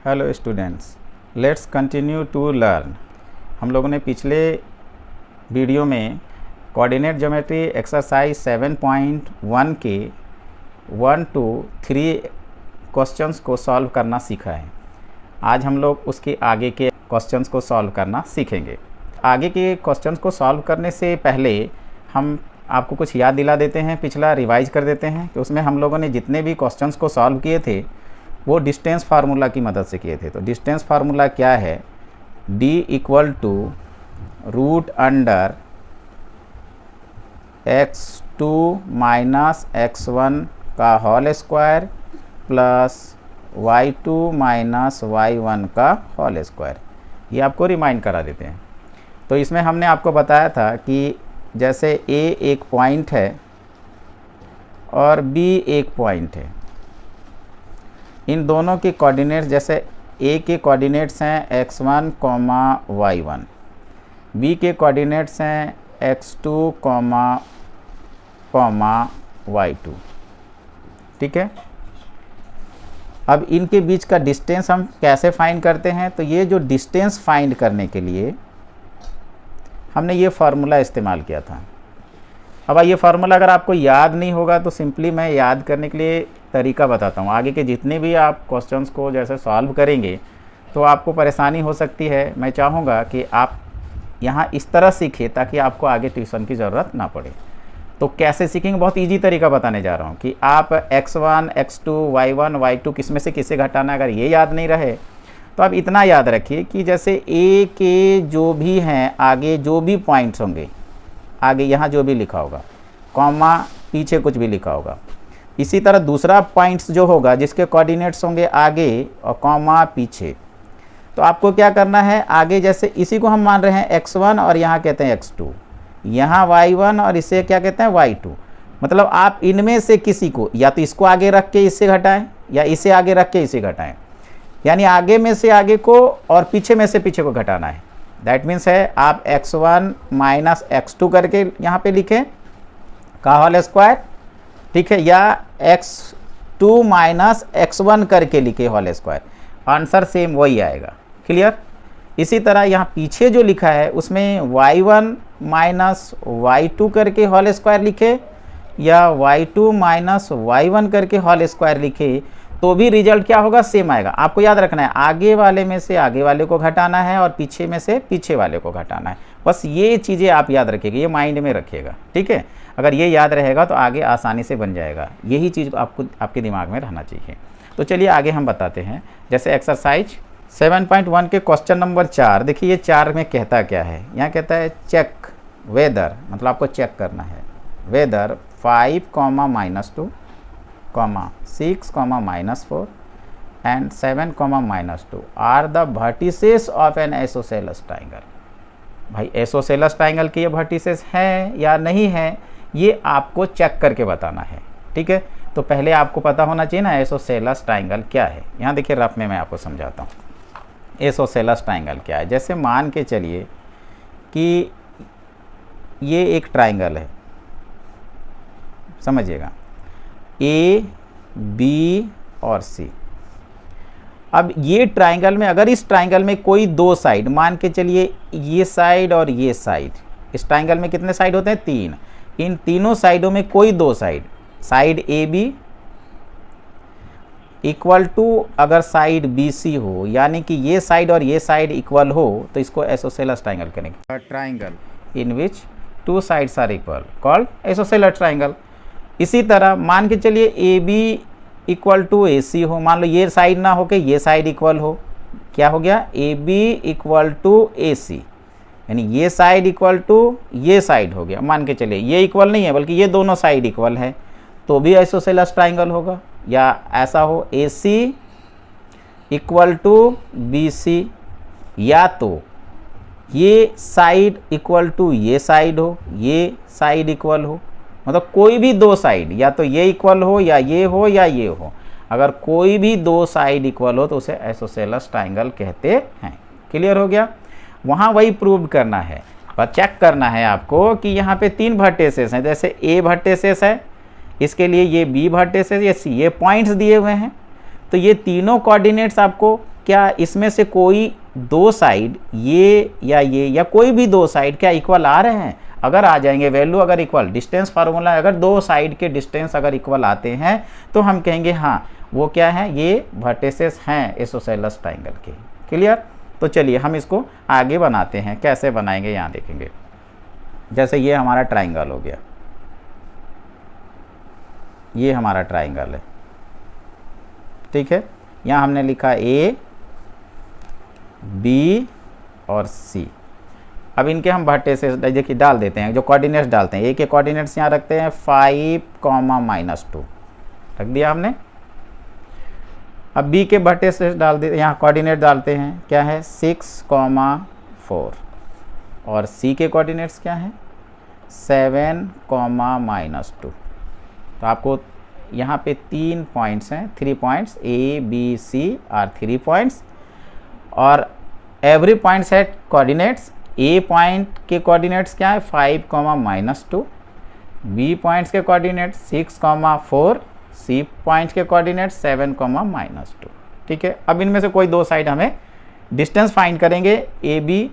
Hello students, let's continue to learn. हम लोगों ने पिछले वीडियो में कोऑर्डिनेट ज्योमेट्री एक्सरसाइज 7.1 के 1 to 3 क्वेश्चंस को सॉल्व करना सीखा है। आज हम लोग उसके आगे के क्वेश्चंस को सॉल्व करना सीखेंगे। आगे के क्वेश्चंस को सॉल्व करने से पहले हम आपको कुछ याद दिला देते हैं, पिछला रिवाइज कर देते हैं कि उसमें हम लोगों ने जितने भी क्वेश्चंस को सॉल्व किए थे वो डिस्टेंस फार्मूला की मदद से किए थे। तो डिस्टेंस फार्मूला क्या है? d equal to root under x2 minus x1 का whole square plus y2 minus y1 का होल स्क्वायर। ये आपको रिमाइंड करा देते हैं। तो इसमें हमने आपको बताया था कि जैसे a एक पॉइंट है और b एक पॉइंट है, इन दोनों के कोऑर्डिनेट्स, जैसे a के कोऑर्डिनेट्स हैं x1, y1, b के कोऑर्डिनेट्स हैं x2, y2। ठीक है। अब इनके बीच का डिस्टेंस हम कैसे फाइंड करते हैं? तो ये जो डिस्टेंस फाइंड करने के लिए हमने ये फार्मूला इस्तेमाल किया था। अब ये फार्मूला अगर आपको याद नहीं होगा तो सिंपली मैं याद करने के लिए तरीका बताता हूँ। आगे के जितने भी आप क्वेश्चंस को जैसे सॉल्व करेंगे तो आपको परेशानी हो सकती है। मैं चाहूँगा कि आप यहाँ इस तरह सीखें ताकि आपको आगे ट्यूशन की ज़रूरत ना पड़े। तो कैसे सीखेंगे? बहुत इजी तरीका बताने जा रहा हूँ कि आप x1, x2, y1, y2 किस में से किसे घटाना है। अगर ये याद नहीं रहे तो आप इतना याद रखिए कि जैसे a के जो भी हैं आगे जो भी पॉइंट्स होंगे, आगे यहाँ जो भी लिखा होगा, कॉमा पीछे कुछ भी लिखा होगा, इसी तरह दूसरा पॉइंट्स जो होगा जिसके कोऑर्डिनेट्स होंगे आगे और कॉमा पीछे। तो आपको क्या करना है? आगे जैसे इसी को हम मान रहे हैं x1 और यहाँ कहते हैं x2, यहाँ y1 और इसे क्या कहते हैं y2। मतलब आप इनमें से किसी को या तो इसको आगे रख के इससे घटाएं या इसे आगे रख के इसे घटाएं, यानी आगे में से आगे को और पीछे में से पीछे को घटाना है। दैट मीन्स है आप x1 माइनस x2 करके यहाँ पे लिखें का होल स्क्वायर, ठीक है, या x2 माइनस x1 करके लिखे होल स्क्वायर। आंसर सेम वही आएगा। क्लियर? इसी तरह यहाँ पीछे जो लिखा है उसमें y1 माइनस y2 करके होल स्क्वायर लिखे या y2 माइनस y1 करके होल स्क्वायर लिखे तो भी रिजल्ट क्या होगा? सेम आएगा। आपको याद रखना है आगे वाले में से आगे वाले को घटाना है और पीछे में से पीछे वाले को घटाना है। बस ये चीज़ें आप याद रखिएगा, ये माइंड में रखिएगा। ठीक है। अगर ये याद रहेगा तो आगे आसानी से बन जाएगा। यही चीज़ आपको आपके दिमाग में रहना चाहिए। तो चलिए आगे हम बताते हैं। जैसे एक्सरसाइज 7.1 के क्वेश्चन नंबर 4 देखिए, ये 4 में कहता क्या है? यहाँ कहता है चेक वेदर, मतलब आपको चेक करना है whether 5, -2, 6, -4 and 7, -2 are the vertices of an isosceles triangle. भाई आइसोसेलेस ट्राइंगल के ये वर्टिसेस हैं या नहीं है, ये आपको चेक करके बताना है। ठीक है। तो पहले आपको पता होना चाहिए ना आइसोसेलेस ट्राइंगल क्या है। यहाँ देखिए रफ में मैं आपको समझाता हूँ आइसोसेलेस ट्राइंगल क्या है। जैसे मान के चलिए कि ये एक ट्राइंगल है, समझिएगा, A, B और C। अब ये ट्राइंगल में, अगर इस ट्राइंगल में कोई दो साइड, मान के चलिए ये साइड और ये साइड, इस ट्राइंगल में कितने साइड होते हैं? 3। इन तीनों साइडों में कोई दो side, side AB equal to अगर साइड BC हो, यानी कि ये साइड और ये साइड इक्वल हो तो इसको आइसोसेलेस ट्राइंगल करेंगे। Triangle in which 2 sides are equal called isosceles triangle. इसी तरह मान के चलिए AB इक्वल टू AC हो, मान लो ये साइड ना हो के ये साइड इक्वल हो, क्या हो गया? AB इक्वल टू AC, यानी ये साइड इक्वल टू ये साइड हो गया। मान के चलिए ये इक्वल नहीं है बल्कि ये दोनों साइड इक्वल है तो भी आइसोसेलेस ट्राइंगल होगा। या ऐसा हो AC इक्वल टू BC, या तो ये साइड इक्वल टू ये साइड हो, ये साइड इक्वल हो, मतलब कोई भी दो साइड, या तो ये इक्वल हो या ये हो या ये हो। अगर कोई भी दो साइड इक्वल हो तो उसे आइसोसेलेस ट्राइंगल कहते हैं। क्लियर हो गया? वहाँ वही प्रूव करना है, पर चेक करना है आपको कि यहाँ पे 3 वर्टिसेस हैं। जैसे A वर्टिसेस है, इसके लिए ये B वर्टिसेस, ये C, ये पॉइंट्स दिए हुए हैं। तो ये तीनों कोऑर्डिनेट्स आपको क्या इसमें से कोई दो साइड, ये या कोई भी दो साइड क्या इक्वल आ रहे हैं? अगर आ जाएंगे वैल्यू अगर इक्वल, डिस्टेंस फार्मूला अगर दो साइड के डिस्टेंस अगर इक्वल आते हैं तो हम कहेंगे हाँ वो क्या है, ये वर्टिसेस हैं आइसोसेलेस ट्राइंगल के। क्लियर? तो चलिए हम इसको आगे बनाते हैं, कैसे बनाएंगे यहाँ देखेंगे। जैसे ये हमारा ट्राइंगल हो गया, ये हमारा ट्राइंगल है, ठीक है। यहाँ हमने लिखा ए बी और सी। अब इनके हम वर्टिसेस देखिए डाल देते हैं, जो कोऑर्डिनेट्स डालते हैं, ए के कोऑर्डिनेट्स यहाँ रखते हैं 5, -2 रख दिया हमने। अब बी के वर्टिसेस डाल दे, यहाँ कोऑर्डिनेट डालते हैं, क्या है 6, 4 और सी के कोऑर्डिनेट्स क्या है 7, -2। तो आपको यहाँ पे 3 पॉइंट्स हैं, 3 points A B C are 3 points, और every point set coordinates. A point के कोऑर्डिनेट्स क्या है 5, -2, बी पॉइंट्स के कोऑर्डिनेट्स 6, 4, सी पॉइंट्स के कोऑर्डिनेट्स 7, -2। ठीक है। अब इनमें से कोई दो साइड हमें डिस्टेंस फाइंड करेंगे, ए बी,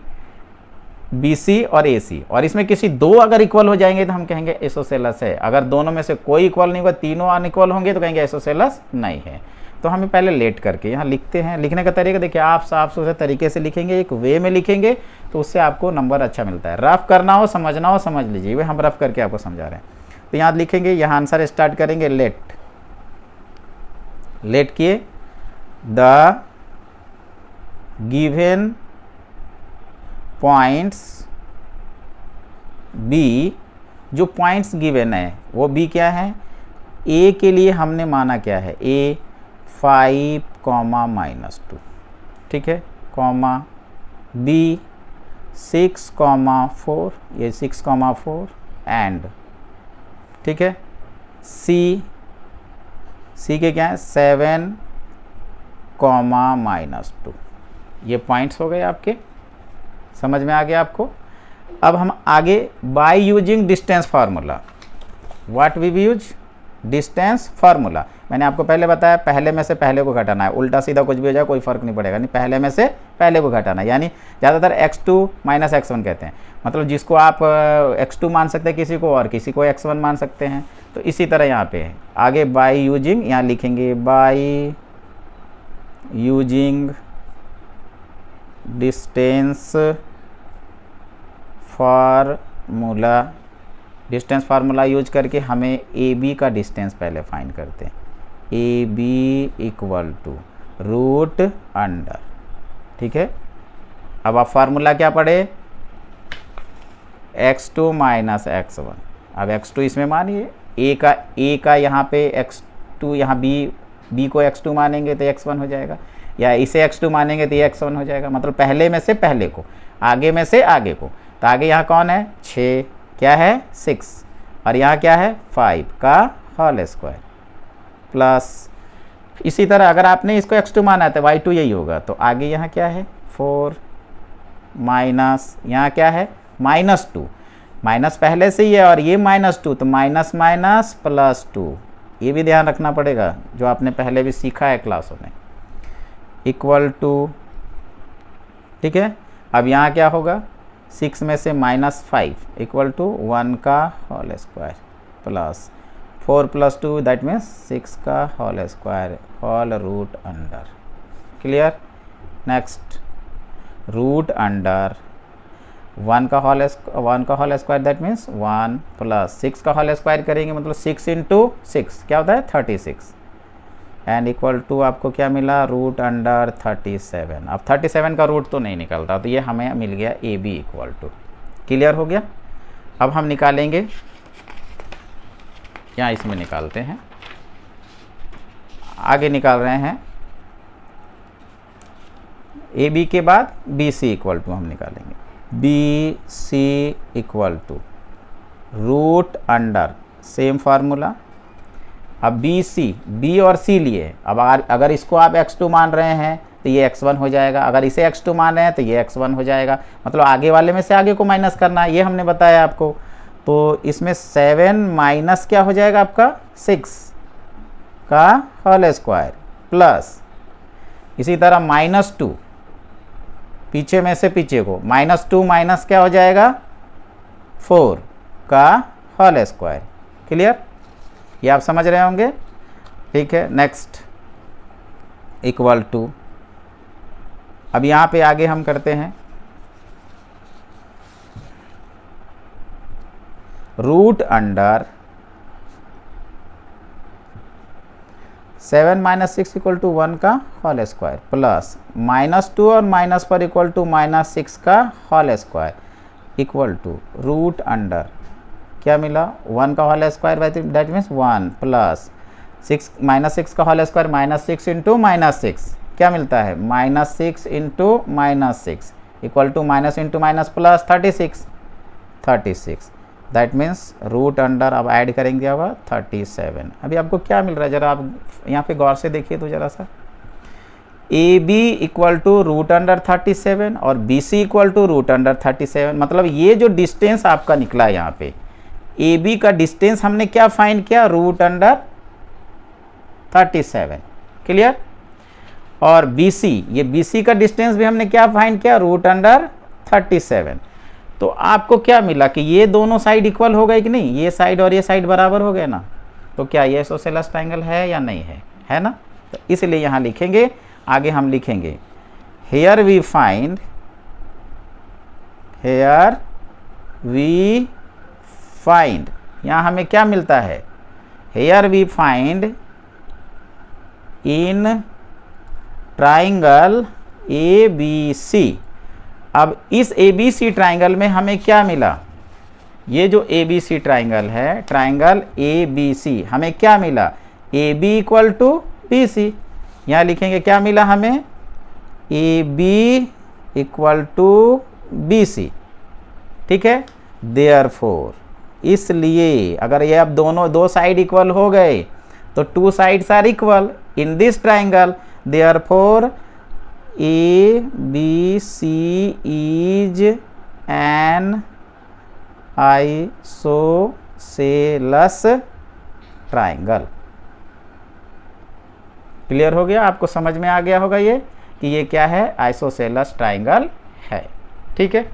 बी सी और ए सी, और इसमें किसी दो अगर इक्वल हो जाएंगे तो हम कहेंगे आइसोसेलेस है। अगर दोनों में से कोई इक्वल नहीं होगा, तीनों अनइक्वल होंगे तो कहेंगे आइसोसेलेस नहीं है। तो हमें पहले लेट करके यहाँ लिखते हैं। लिखने का तरीका देखिए, आप साफ सुथरे तरीके से लिखेंगे, एक वे में लिखेंगे तो उससे आपको नंबर अच्छा मिलता है। रफ करना हो समझना हो समझ लीजिए, वे हम रफ करके आपको समझा रहे हैं। तो यहाँ लिखेंगे, यहाँ आंसर स्टार्ट करेंगे लेट किए द गिवन पॉइंट्स बी, जो पॉइंट्स गिवन है वो बी क्या है, ए के लिए हमने माना क्या है ए 5, -2, ठीक है, कॉमा बी 6, 4, ये 6, 4 एंड, ठीक है, सी के क्या है 7, -2। ये पॉइंट्स हो गए आपके, समझ में आ गया आपको। अब हम आगे by using distance formula, what we use distance formula. मैंने आपको पहले बताया पहले में से पहले को घटाना है, उल्टा सीधा कुछ भी हो जाए कोई फर्क नहीं पड़ेगा, नहीं पहले में से पहले को घटाना है। यानी ज़्यादातर x2 - x1 कहते हैं, मतलब जिसको आप x2 मान सकते हैं किसी को और किसी को x1 मान सकते हैं। तो इसी तरह यहाँ पे आगे बाय यूजिंग, यहाँ लिखेंगे bye using distance formula. Distance formula use करके हमें ए बी का डिस्टेंस पहले फाइंड करते हैं, ए बी = √अंडर, ठीक है। अब आप फार्मूला क्या पढ़े x2 - x1। अब x2 इसमें मानिए, ए का यहाँ पे x2, यहाँ b को x2 मानेंगे तो x1 हो जाएगा, या इसे x2 मानेंगे तो ये x1 हो जाएगा। मतलब पहले में से पहले को, आगे में से आगे को। तो आगे यहाँ कौन है 6, क्या है 6, और यहाँ क्या है 5 का होल स्क्वायर प्लस, इसी तरह अगर आपने इसको x2 माना है तो y2 यही होगा। तो आगे यहाँ क्या है 4 माइनस, यहाँ क्या है -2, माइनस पहले से ही है और ये -2, तो माइनस +2, ये भी ध्यान रखना पड़ेगा जो आपने पहले भी सीखा है क्लासों में, =, ठीक है। अब यहाँ क्या होगा 6 में से -5 = 1 का whole square plus 4 + 2 that means 6 का whole square whole √under. Clear? Next √under 1 का whole square that means 1 plus 6 का होल स्क्वायर करेंगे मतलब 6 × 6 क्या होता है 36, एंड = आपको क्या मिला √अंडर 37। अब 37 का रूट तो नहीं निकलता, तो ये हमें मिल गया ए बी = क्लियर हो गया। अब हम निकालेंगे, यहाँ इसमें निकालते हैं, आगे निकाल रहे हैं ए बी के बाद बी सी = हम निकालेंगे B C = √under, same formula. अब बी और सी लिए, अब अगर इसको आप x2 मान रहे हैं तो ये x1 हो जाएगा, अगर इसे x2 मान रहे हैं तो ये x1 हो जाएगा। मतलब आगे वाले में से आगे को माइनस करना है, ये हमने बताया आपको। तो इसमें 7 माइनस क्या हो जाएगा आपका 6 का होल स्क्वायर प्लस इसी तरह -2, पीछे में से पीछे को, -2 माइनस क्या हो जाएगा 4 का होल स्क्वायर। क्लियर, ये आप समझ रहे होंगे। ठीक है, नेक्स्ट इक्वल टू, अब यहाँ पे आगे हम करते हैं रूट अंडर 7 - 6 इक्वल टू 1 का होल स्क्वायर प्लस -2 और -4 इक्वल टू -6 का whole square equal to root under क्या मिला 1 का whole square, that means 1 plus 6 -6 का होल स्क्वायर -6 इंटू -6 क्या मिलता है -6 into -6 equal to minus into minus plus 36 that means root under, अब ऐड करेंगे होगा 37। अभी आपको क्या मिल रहा है जरा आप यहाँ पे गौर से देखिए तो जरा सा, A B equal to root under 37 और B C equal to root under 37। मतलब ये जो डिस्टेंस आपका निकला है यहाँ पे ए बी का डिस्टेंस हमने क्या फाइंड किया रूट अंडर 37। क्लियर, और बी सी, ये बी सी का डिस्टेंस भी हमने क्या फाइंड किया रूट अंडर 37। तो आपको क्या मिला कि ये दोनों साइड इक्वल हो गए कि नहीं, ये साइड और ये साइड बराबर हो गए ना। तो क्या ये आइसोसेलेस ट्रायंगल है या नहीं है, है ना। तो इसलिए यहाँ लिखेंगे, आगे हम लिखेंगे हेयर वी फाइंड यहाँ हमें क्या मिलता है, here we find in triangle A B C. अब इस ए बी सी ट्राइंगल में हमें क्या मिला, ये जो ए बी सी ट्राइंगल है, ट्राइंगल ए बी सी, हमें क्या मिला A B equal to B C. यहाँ लिखेंगे क्या मिला हमें A B equal to B C. ठीक है, देयरफॉर, इसलिए अगर ये अब दोनों दो साइड इक्वल हो गए तो two sides are equal in this triangle, therefore A B C is an isosceles triangle. Clear हो गया, आपको समझ में आ गया होगा ये कि ये क्या है, आइसोसेलेस ट्राइंगल है। ठीक है,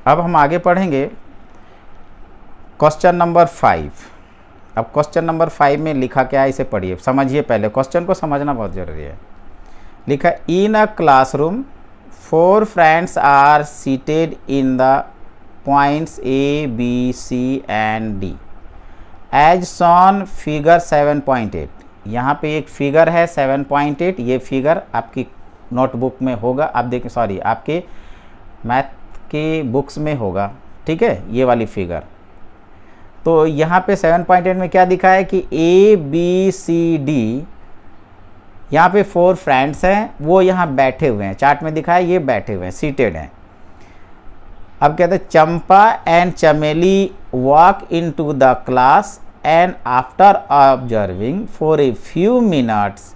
अब हम आगे पढ़ेंगे क्वेश्चन नंबर 5। अब क्वेश्चन नंबर 5 में लिखा क्या है इसे पढ़िए, समझिए, पहले क्वेश्चन को समझना बहुत जरूरी है। लिखा in a classroom 4 friends are seated in the points A B C and D as shown figure 7.8। यहाँ पे एक फिगर है 7.8, ये फिगर आपकी नोटबुक में होगा, आप देखें, सॉरी आपके मैथ के बुक्स में होगा। ठीक है, ये वाली फिगर। तो यहाँ पे 7.8 में क्या दिखा है कि ए बी सी डी, यहाँ पे 4 फ्रेंड्स हैं, वो यहाँ बैठे हुए हैं, चार्ट में दिखा है ये बैठे हुए हैं, सीटेड हैं। अब कहते हैं Champa and Chameli walk in to the class and after observing for a few minutes.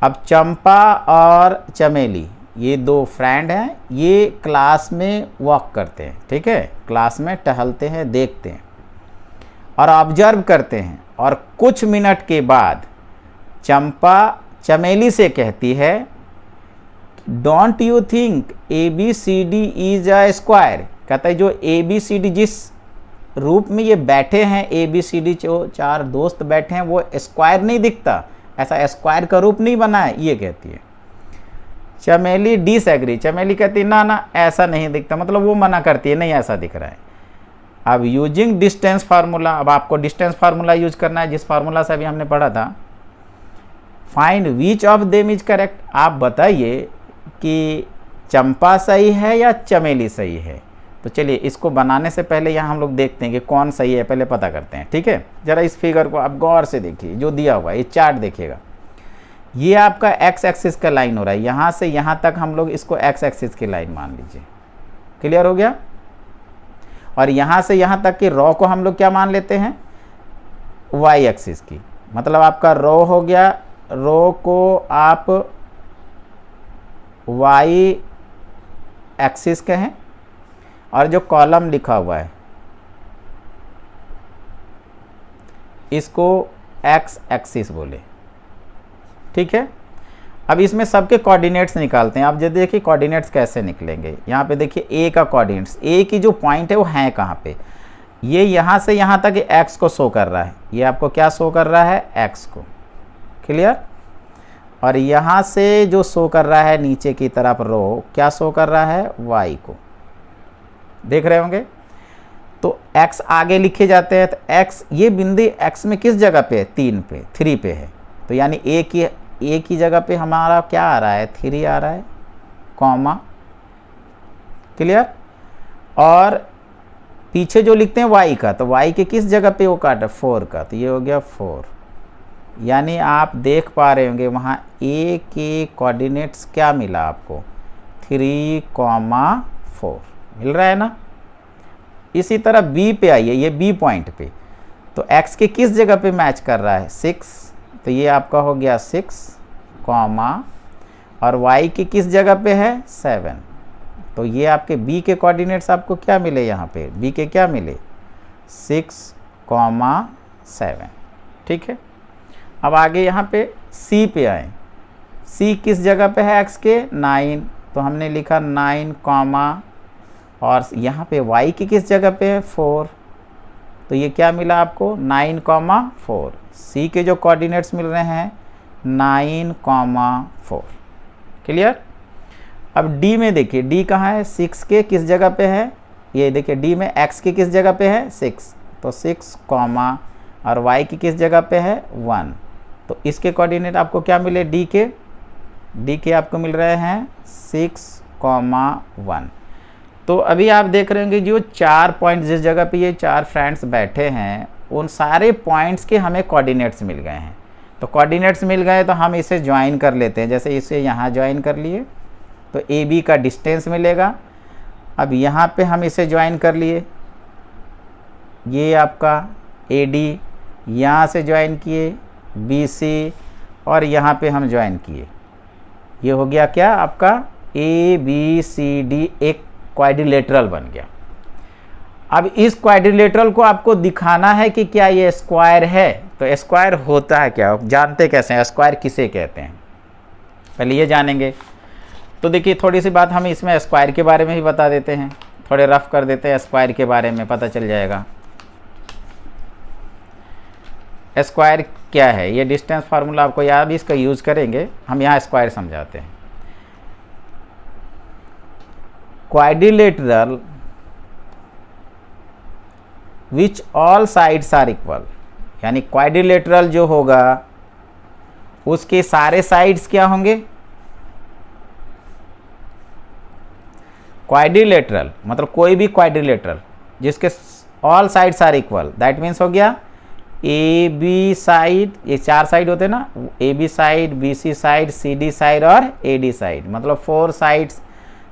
अब चंपा और चमेली ये 2 फ्रेंड हैं, ये क्लास में वॉक करते हैं। ठीक है, क्लास में टहलते हैं, देखते हैं और ऑब्जर्व करते हैं। और कुछ मिनट के बाद चंपा चमेली से कहती है don't you think A B C D is a square. कहता है जो ए बी सी डी जिस रूप में ये बैठे हैं, ए बी सी डी जो 4 दोस्त बैठे हैं, वो स्क्वायर नहीं दिखता, ऐसा स्क्वायर का रूप नहीं बना है, ये कहती है। चमेली डिसएग्री, चमेली कहती है ना ना ऐसा नहीं दिखता, मतलब वो मना करती है नहीं ऐसा दिख रहा है। अब यूजिंग डिस्टेंस फार्मूला, अब आपको डिस्टेंस फार्मूला यूज करना है जिस फार्मूला से अभी हमने पढ़ा था। Find which of them is correct. आप बताइए कि चंपा सही है या चमेली सही है। तो चलिए इसको बनाने से पहले यहाँ हम लोग देखते हैं कि कौन सही है, पहले पता करते हैं। ठीक है, जरा इस फिगर को आप गौर से देखिए, जो दिया हुआ है ये चार्ट देखिएगा, ये आपका एक्स एक्सिस का लाइन हो रहा है, यहाँ से यहाँ तक हम लोग इसको एक्स एक्सिस की लाइन मान लीजिए। क्लियर हो गया। और यहाँ से यहाँ तक की रो को हम लोग क्या मान लेते हैं, वाई एक्सिस की। मतलब आपका रो हो गया, रो को आप वाई एक्सिस कहें और जो कॉलम लिखा हुआ है इसको एक्स एक्सिस बोले। ठीक है। अब इसमें सबके कोऑर्डिनेट्स निकालते हैं। आप जो देखिए कोऑर्डिनेट्स कैसे निकलेंगे, यहाँ पे देखिए ए का कोऑर्डिनेट्स, ए की जो पॉइंट है वो है कहाँ पे, ये यहाँ से यहाँ तक एक्स को शो कर रहा है, ये आपको क्या शो कर रहा है, एक्स को, क्लियर। और यहाँ से जो शो कर रहा है नीचे की तरफ रो, क्या शो कर रहा है, वाई को, देख रहे होंगे। तो x आगे लिखे जाते हैं, तो x ये बिंदु x में किस जगह पे है, 3 पे है। तो यानी a की जगह पे हमारा क्या आ रहा है, 3 आ रहा है, कॉमा, क्लियर। और पीछे जो लिखते हैं y का, तो y के किस जगह पे वो काटा, 4 का, तो ये हो गया 4। यानी आप देख पा रहे होंगे वहाँ a के कोऑर्डिनेट्स क्या मिला आपको, 3,4 मिल रहा है ना। इसी तरह b पे आइए, ये b पॉइंट पे, तो x के किस जगह पे मैच कर रहा है, 6, तो ये आपका हो गया 6, कॉमा, और y की किस जगह पे है, 7, तो ये आपके b के कोऑर्डिनेट्स आपको क्या मिले, यहाँ पे b के क्या मिले, 6,7, ठीक है। अब आगे यहाँ पे c पे आए, c किस जगह पे है x के, 9, तो हमने लिखा 9, कॉमा, और यहाँ पे y की किस जगह पे है, 4, तो ये क्या मिला आपको, 9,4। c के जो कोऑर्डिनेट्स मिल रहे हैं 9,4, क्लियर। अब d में देखिए, d कहाँ है, 6 के किस जगह पे है, ये देखिए d में x के किस जगह पे है, 6, तो 6, कॉमा, और y की किस जगह पे है, 1, तो इसके कोऑर्डिनेट आपको क्या मिले, d के आपको मिल रहे हैं 6,1। तो अभी आप देख रहे होंगे जो 4 पॉइंट जिस जगह पे ये 4 फ्रेंड्स बैठे हैं, उन सारे पॉइंट्स के हमें कोऑर्डिनेट्स मिल गए हैं। तो कोऑर्डिनेट्स मिल गए तो हम इसे ज्वाइन कर लेते हैं, जैसे इसे यहाँ ज्वाइन कर लिए तो ए बी का डिस्टेंस मिलेगा। अब यहाँ पे हम इसे ज्वाइन कर लिए, ये आपका ए डी, यहाँ से ज्वाइन किए बी सी, और यहाँ पे हम ज्वाइन किए, ये हो गया क्या आपका ए बी सी डी, एक क्वाड्रिलेटरल बन गया। अब इस क्वाड्रिलेटरल को आपको दिखाना है कि क्या ये स्क्वायर है, तो स्क्वायर होता है क्या, जानते कैसे हैं, स्क्वायर किसे कहते हैं, पहले ये जानेंगे। तो देखिए थोड़ी सी बात हम इसमें स्क्वायर के बारे में ही बता देते हैं, थोड़े रफ कर देते हैं, स्क्वायर के बारे में पता चल जाएगा। स्क्वायर क्या है, ये डिस्टेंस फार्मूला आपको याद भी इसका यूज करेंगे, हम यहाँ स्क्वायर समझाते हैं। Quadrilateral which all sides are equal, यानी क्वाड्रिलेटरल जो होगा उसके सारे साइड्स क्या होंगे, क्वाड्रिलेटरल मतलब कोई भी क्वाड्रिलेटरल जिसके all sides are equal, that means हो गया ए बी साइड, ये 4 साइड होते हैं ना, A B side, B C side, C D side और ए डी साइड, मतलब 4 साइड्स,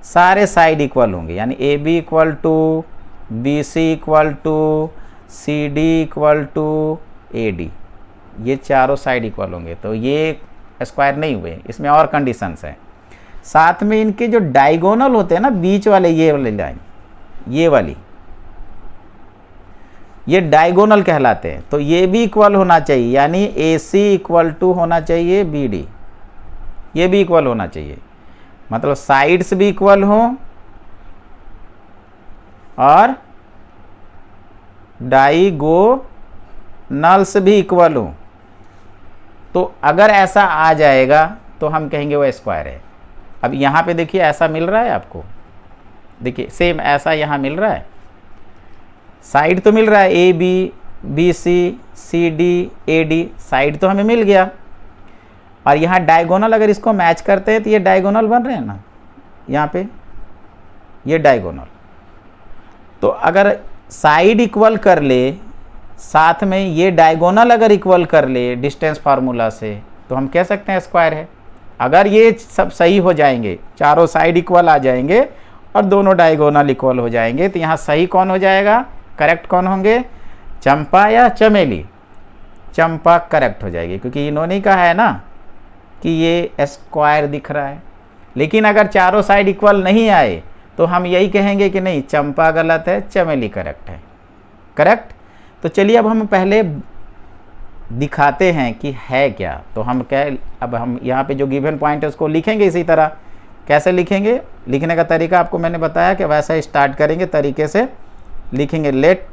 सारे साइड इक्वल होंगे, यानी A B equal to B C equal to C D equal to A D, ये चारों साइड इक्वल होंगे। तो ये स्क्वायर नहीं हुए, इसमें और कंडीशंस हैं। साथ में इनके जो डायगोनल होते हैं ना, बीच वाले ये वाली लाइन, ये वाली, ये डायगोनल कहलाते हैं। तो ये भी इक्वल होना चाहिए, यानी ए सी इक्वल टू होना चाहिए बी डी, ये भी इक्वल होना चाहिए, मतलब साइड्स भी इक्वल हो और डायगोनल्स भी इक्वल हो। तो अगर ऐसा आ जाएगा तो हम कहेंगे वो स्क्वायर है। अब यहाँ पे देखिए ऐसा मिल रहा है आपको, देखिए सेम ऐसा यहाँ मिल रहा है, साइड तो मिल रहा है A B, B C, C D, A D, side तो हमें मिल गया। और यहाँ डायगोनल अगर इसको मैच करते हैं तो ये डायगोनल बन रहे हैं ना, यहाँ पे ये डायगोनल। तो अगर साइड इक्वल कर ले, साथ में ये डायगोनल अगर इक्वल कर ले डिस्टेंस फार्मूला से, तो हम कह सकते हैं स्क्वायर है। अगर ये सब सही हो जाएंगे, चारों साइड इक्वल आ जाएंगे और दोनों डायगोनल इक्वल हो जाएंगे, तो यहाँ सही कौन हो जाएगा, करेक्ट कौन होंगे, चंपा या चमेली, चंपा करेक्ट हो जाएगी, क्योंकि इन्होंने कहा है ना कि ये स्क्वायर दिख रहा है। लेकिन अगर चारों साइड इक्वल नहीं आए तो हम यही कहेंगे कि नहीं, चंपा गलत है, चमेली करेक्ट है, करेक्ट। तो चलिए अब हम पहले दिखाते हैं कि है क्या, तो हम क्या, अब हम यहाँ पे जो गिवन पॉइंट है उसको लिखेंगे इसी तरह। कैसे लिखेंगे, लिखने का तरीका आपको मैंने बताया कि वैसा स्टार्ट करेंगे, तरीके से लिखेंगे। लेट,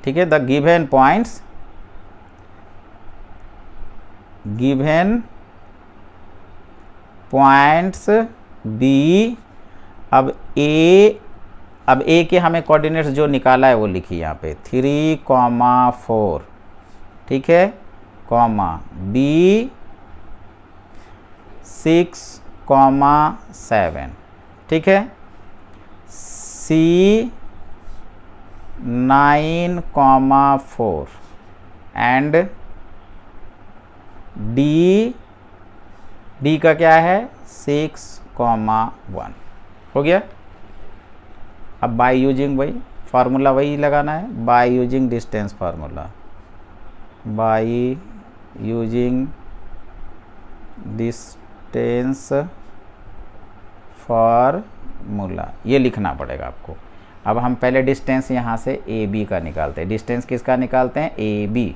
ठीक है, the given points, given points B, अब ए के हमें कोऑर्डिनेट्स जो निकाला है वो लिखिए यहाँ पे 3,4, ठीक है, कॉमा बी 6,7, ठीक है, सी 9,4 एंड डी का क्या है 6,1। हो गया। अब बाय यूजिंग वही फार्मूला वही लगाना है, bye using distance formula, bye using distance formula, ये लिखना पड़ेगा आपको। अब हम पहले डिस्टेंस यहाँ से ए बी का निकालते हैं। डिस्टेंस किसका निकालते हैं, ए बी।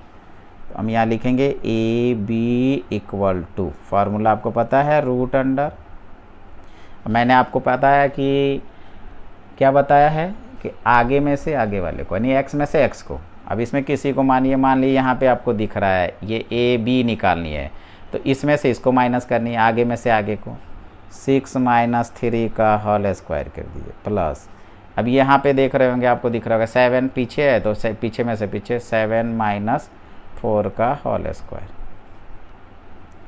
तो हम यहाँ लिखेंगे A B equal to, formula आपको पता है रूट अंडर, मैंने आपको पता है कि क्या बताया है कि आगे में से आगे वाले को, यानी एक्स में से एक्स को। अब इसमें किसी को मान लीजिए यहाँ पे आपको दिख रहा है ये ए बी निकालनी है, तो इसमें से इसको माइनस करनी है, आगे में से आगे को 6 - 3 का होल स्क्वायर कर दीजिए प्लस, अब यहाँ पे देख रहे होंगे आपको दिख रहा होगा 7 पीछे है, तो पीछे में से पीछे 7 - 4 का whole square,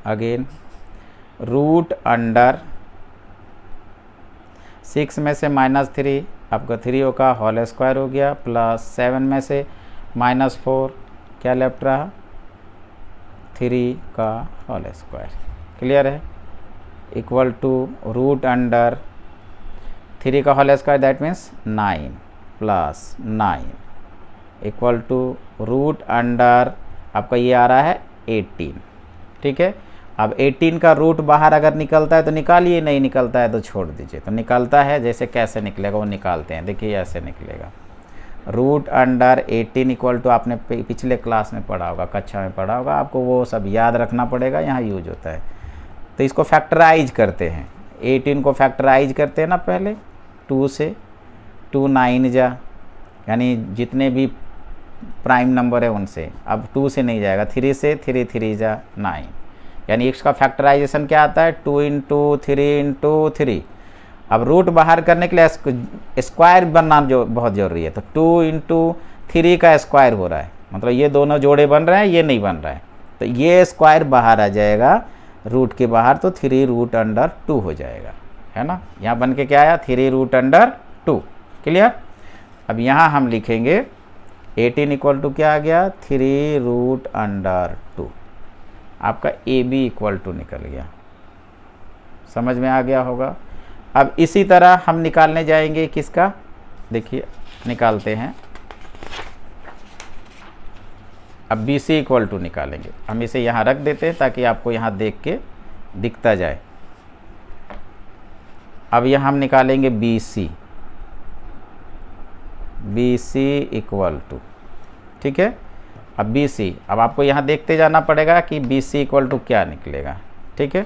again root under 6 में से -3 आपका 3 का होल स्क्वायर हो गया, प्लस 7 में से -4 क्या लेफ्ट रहा 3 का होल स्क्वायर। क्लियर है, इक्वल टू रूट अंडर 3 का whole square that means 9 plus 9 equal to root under आपका ये आ रहा है 18, ठीक है। अब 18 का रूट बाहर अगर निकलता है तो निकालिए, नहीं निकलता है तो छोड़ दीजिए। तो निकलता है, जैसे कैसे निकलेगा वो निकालते हैं, देखिए ऐसे निकलेगा रूट अंडर 18 इक्वल टू, आपने पिछले क्लास में पढ़ा होगा, कक्षा में पढ़ा होगा, आपको वो सब याद रखना पड़ेगा, यहाँ यूज होता है। तो इसको फैक्टराइज करते हैं, 18 को फैक्टराइज करते हैं ना पहले 2 से, 2 9 जा, यानी जितने भी प्राइम नंबर है उनसे, अब 2 से नहीं जाएगा, 3 से, 3 3 जा 9, यानी इसका फैक्टराइजेशन क्या आता है 2 × 3 × 3। अब रूट बाहर करने के लिए स्क्वायर बनना जो बहुत ज़रूरी है, तो 2 × 3 का स्क्वायर हो रहा है, मतलब ये दोनों जोड़े बन रहे हैं, ये नहीं बन रहा है, तो ये स्क्वायर बाहर आ जाएगा रूट के बाहर, तो 3 रूट अंडर 2 हो जाएगा, है ना। यहाँ बन के क्या आया 3 रूट अंडर 2। क्लियर। अब यहाँ हम लिखेंगे 18 इक्वल टू क्या आ गया 3 रूट अंडर 2, आपका ए बी इक्वल टू निकल गया, समझ में आ गया होगा। अब इसी तरह हम निकालने जाएंगे किसका, देखिए निकालते हैं, अब बी सी इक्वल टू निकालेंगे। हम इसे यहाँ रख देते हैं ताकि आपको यहाँ देख के दिखता जाए। अब यहाँ हम निकालेंगे बी सी इक्वल टू, ठीक है। अब बी सी, अब आपको यहाँ देखते जाना पड़ेगा कि बी सी इक्वल टू क्या निकलेगा, ठीक है।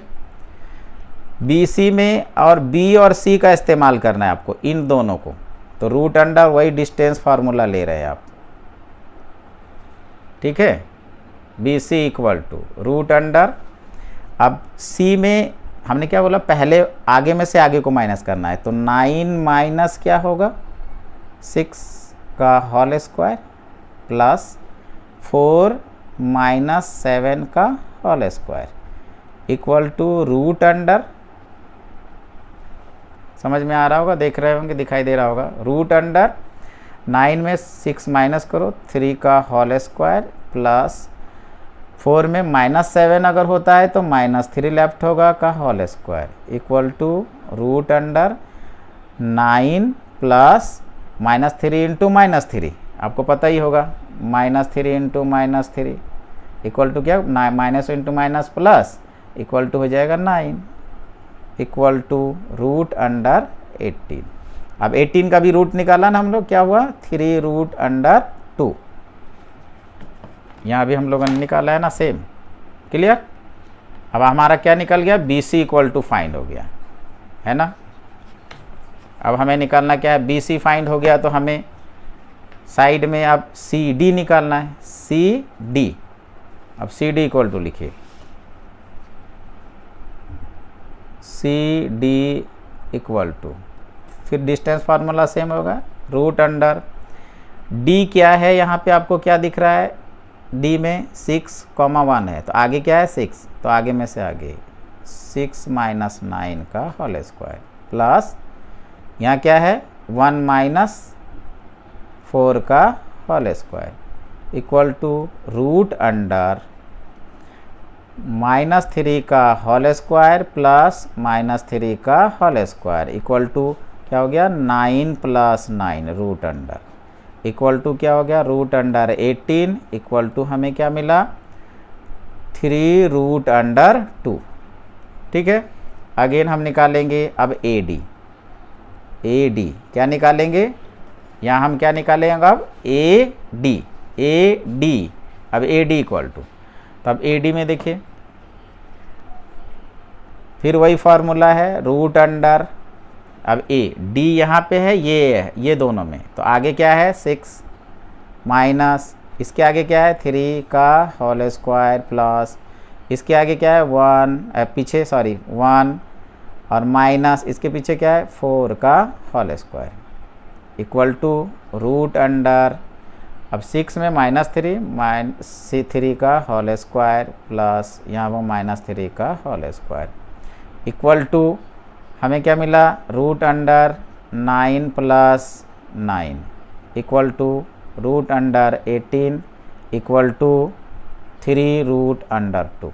बी सी में और बी और सी का इस्तेमाल करना है आपको, इन दोनों को, तो रूट अंडर वही डिस्टेंस फार्मूला ले रहे हैं आप, ठीक है। B C equal to root under, अब सी में हमने क्या बोला, पहले आगे में से आगे को माइनस करना है, तो 9 माइनस क्या होगा 6 का होल स्क्वायर प्लस 4 माइनस 7 का whole square equal to root under, समझ में आ रहा होगा, देख रहे होंगे, दिखाई दे रहा होगा, रूट अंडर 9 में 6 माइनस करो 3 का होल स्क्वायर प्लस 4 में -7 अगर होता है तो -3 लेफ्ट होगा का whole square equal to root under 9 plus -3 into -3, आपको पता ही होगा, -3 इंटू -3 इक्वल टू क्या, minus into minus plus equal to हो जाएगा 9 इक्वल टू रूट अंडर 18। अब 18 का भी रूट निकाला ना हम लोग, क्या हुआ 3 रूट अंडर 2, यहाँ भी हम लोगों ने निकाला है ना सेम, क्लियर। अब हमारा क्या निकल गया, B C equal to find हो गया, है ना। अब हमें निकालना क्या है, बी सी फाइंड हो गया तो हमें साइड में अब सी डी निकालना है, सी डी। अब सी डी इक्वल टू लिखिए, सी डी इक्वल टू, फिर डिस्टेंस फार्मूला सेम होगा, रूट अंडर डी क्या है, यहाँ पे आपको क्या दिख रहा है, डी में 6,1 है, तो आगे क्या है 6, तो आगे में से आगे 6 माइनस 9 का होल स्क्वायर प्लस यहाँ क्या है 1 माइनस 4 का whole square equal to root under -3 का होल स्क्वायर प्लस -3 का होल स्क्वायर इक्वल टू क्या हो गया 9 + 9 रूट अंडर इक्वल टू क्या हो गया रूट अंडर 18 इक्वल टू हमें क्या मिला 3 रूट अंडर 2। ठीक है, अगेन हम निकालेंगे अब ए डी क्या निकालेंगे, यहाँ हम क्या निकालेंगे अब ए डी। अब ए डी इक्वल टू, तो अब ए डी में देखिए फिर वही फार्मूला है रूट अंडर, अब ए डी यहाँ पे है ये दोनों में, तो आगे क्या है 6 माइनस इसके आगे क्या है 3 का होल स्क्वायर प्लस इसके आगे क्या है 1 और माइनस इसके पीछे क्या है 4 का whole square equal to root under, अब 6 में -3 का होल स्क्वायर प्लस यहाँ वो -3 का होल स्क्वायर इक्वल टू हमें क्या मिला root under 9 + 9 equal to root under 18 equal to 3 root under 2।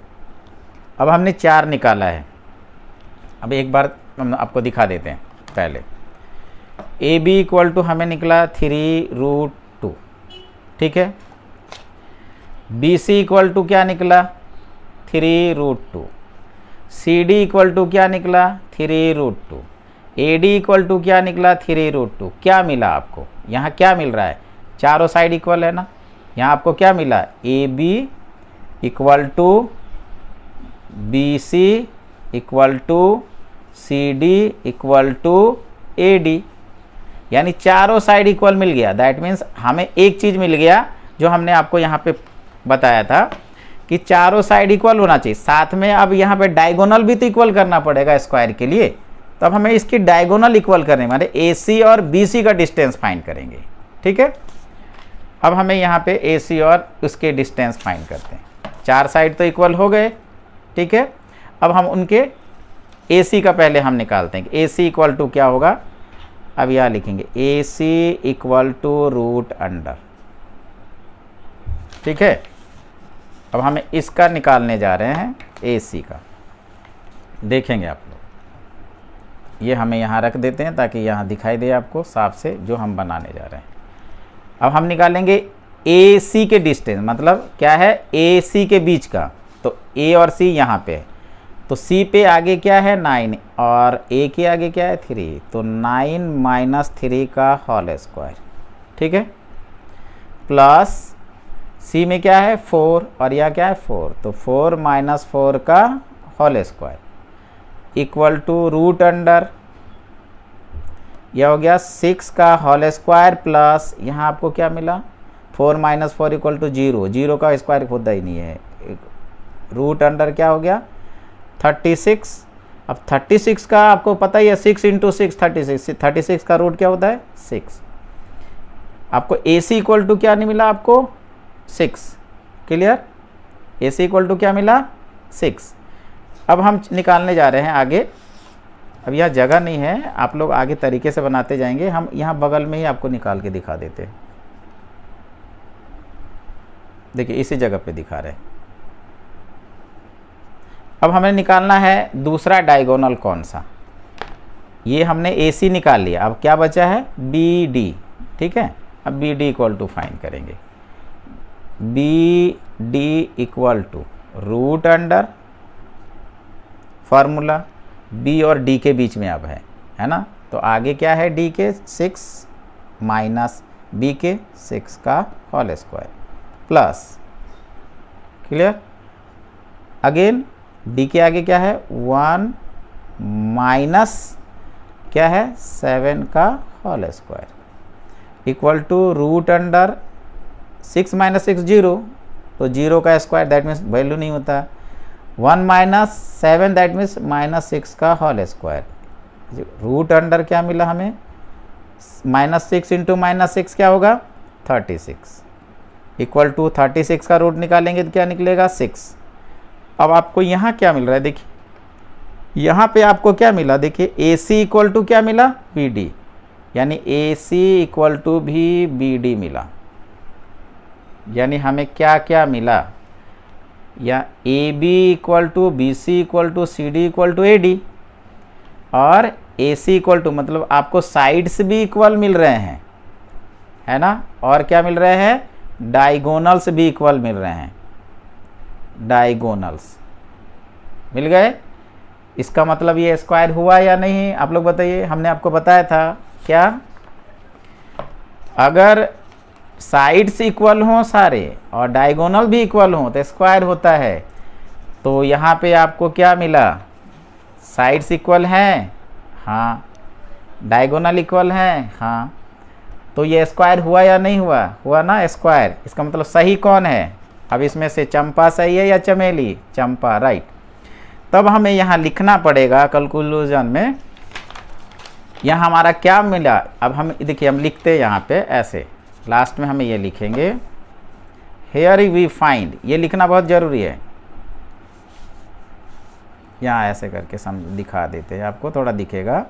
अब हमने 4 निकाला है, अब एक बार हम आपको दिखा देते हैं। पहले ए बी इक्वल टू हमें निकला 3 रूट 2, ठीक है। बी सी इक्वल टू क्या निकला 3 root 2, C D equal to क्या निकला 3 root 2, A D equal to क्या निकला 3 रूट 2। क्या मिला आपको, यहाँ क्या मिल रहा है, चारों साइड इक्वल है ना, यहाँ आपको क्या मिला A B equal to B C equal to C D equal to A D, यानी चारों साइड इक्वल मिल गया। दैट मीन्स हमें एक चीज़ मिल गया जो हमने आपको यहाँ पे बताया था कि चारों साइड इक्वल होना चाहिए, साथ में अब यहाँ पे डायगोनल भी तो इक्वल करना पड़ेगा स्क्वायर के लिए, तो अब हमें इसकी डायगोनल इक्वल करने माने ए सी और बी सी का डिस्टेंस फाइंड करेंगे। ठीक है, अब हमें यहाँ पे ए सी और उसके डिस्टेंस फाइंड करते हैं। चार साइड तो इक्वल हो गए, ठीक है। अब हम उनके ए सी का पहले हम निकालते हैं, ए सी इक्वल टू क्या होगा, अब यहाँ लिखेंगे ए C equal to root under, ठीक है। अब हमें इसका निकालने जा रहे हैं ए सी का, देखेंगे आप लोग, ये हमें यहाँ रख देते हैं ताकि यहाँ दिखाई दे आपको साफ से जो हम बनाने जा रहे हैं। अब हम निकालेंगे ए सी के डिस्टेंस, मतलब क्या है ए सी के बीच का, तो ए और सी यहाँ पे है, तो सी पे आगे क्या है 9 और ए के आगे क्या है 3, तो 9 - 3 का होल स्क्वायर, ठीक है, प्लस सी में क्या है 4 और यह क्या है 4, तो 4 - 4 का whole square equal to root under, यह हो गया 6 का होल स्क्वायर प्लस यहाँ आपको क्या मिला 4 - 4 इक्वल टू 0, 0 का स्क्वायर होता ही नहीं है, रूट अंडर क्या हो गया 36। अब 36 का आपको पता ही है 6 × 6 36 का रूट क्या होता है 6। आपको ए सी इक्वल टू क्या नहीं मिला आपको 6, clear, A C equal to क्या मिला 6। अब हम निकालने जा रहे हैं आगे, अब यह जगह नहीं है, आप लोग आगे तरीके से बनाते जाएंगे, हम यहाँ बगल में ही आपको निकाल के दिखा देते हैं। देखिए इसी जगह पे दिखा रहे हैं। अब हमें निकालना है दूसरा डायगोनल कौन सा, ये हमने ए सी निकाल लिया, अब क्या बचा है बी डी, ठीक है। अब B D equal to find करेंगे, B D equal to root under formula B और डी के बीच में अब है ना, तो आगे क्या है डी के 6 माइनस बी के 6 का whole square plus clear. Again D के आगे क्या है 1 माइनस क्या है 7 का whole square equal to root under 6 minus 6 0, तो 0 का स्क्वायर दैट मीन्स वैल्यू नहीं होता। 1 माइनस 7 दैट मीन्स माइनस 6 का होल स्क्वायर। रूट अंडर क्या मिला हमें -6 इंटू -6 क्या होगा 36 इक्वल टू 36 का रूट निकालेंगे तो क्या निकलेगा 6। अब आपको यहाँ क्या मिल रहा है देखिए, यहाँ पे आपको क्या मिला देखिए AC इक्वल टू क्या मिला BD, यानी AC इक्वल टू भी BD मिला। यानी हमें क्या क्या मिला, या AB equal to BC equal to CD equal to AD, और AC इक्वल टू मतलब आपको साइड्स भी इक्वल मिल रहे हैं, है ना, और क्या मिल रहे हैं डायगोनल्स भी इक्वल मिल रहे हैं, डायगोनल्स मिल गए। इसका मतलब ये स्क्वायर हुआ या नहीं आप लोग बताइए। हमने आपको बताया था क्या, अगर साइड्स इक्वल हों सारे और डायगोनल भी इक्वल हों तो स्क्वायर होता है। तो यहाँ पे आपको क्या मिला, साइड्स इक्वल हैं, हाँ, डायगोनल इक्वल हैं, हाँ, तो ये स्क्वायर हुआ या नहीं हुआ, हुआ ना स्क्वायर। इसका मतलब सही कौन है, अब इसमें से चंपा सही है या चमेली, चंपा, राइट। तब हमें यहाँ लिखना पड़ेगा कैलकुलेशन में, यहाँ हमारा क्या मिला। अब हम देखिए हम लिखते हैं यहाँ पे ऐसे, लास्ट में हमें ये लिखेंगे हेयर वी फाइंड, ये लिखना बहुत ज़रूरी है। यहाँ ऐसे करके दिखा देते हैं आपको, थोड़ा दिखेगा,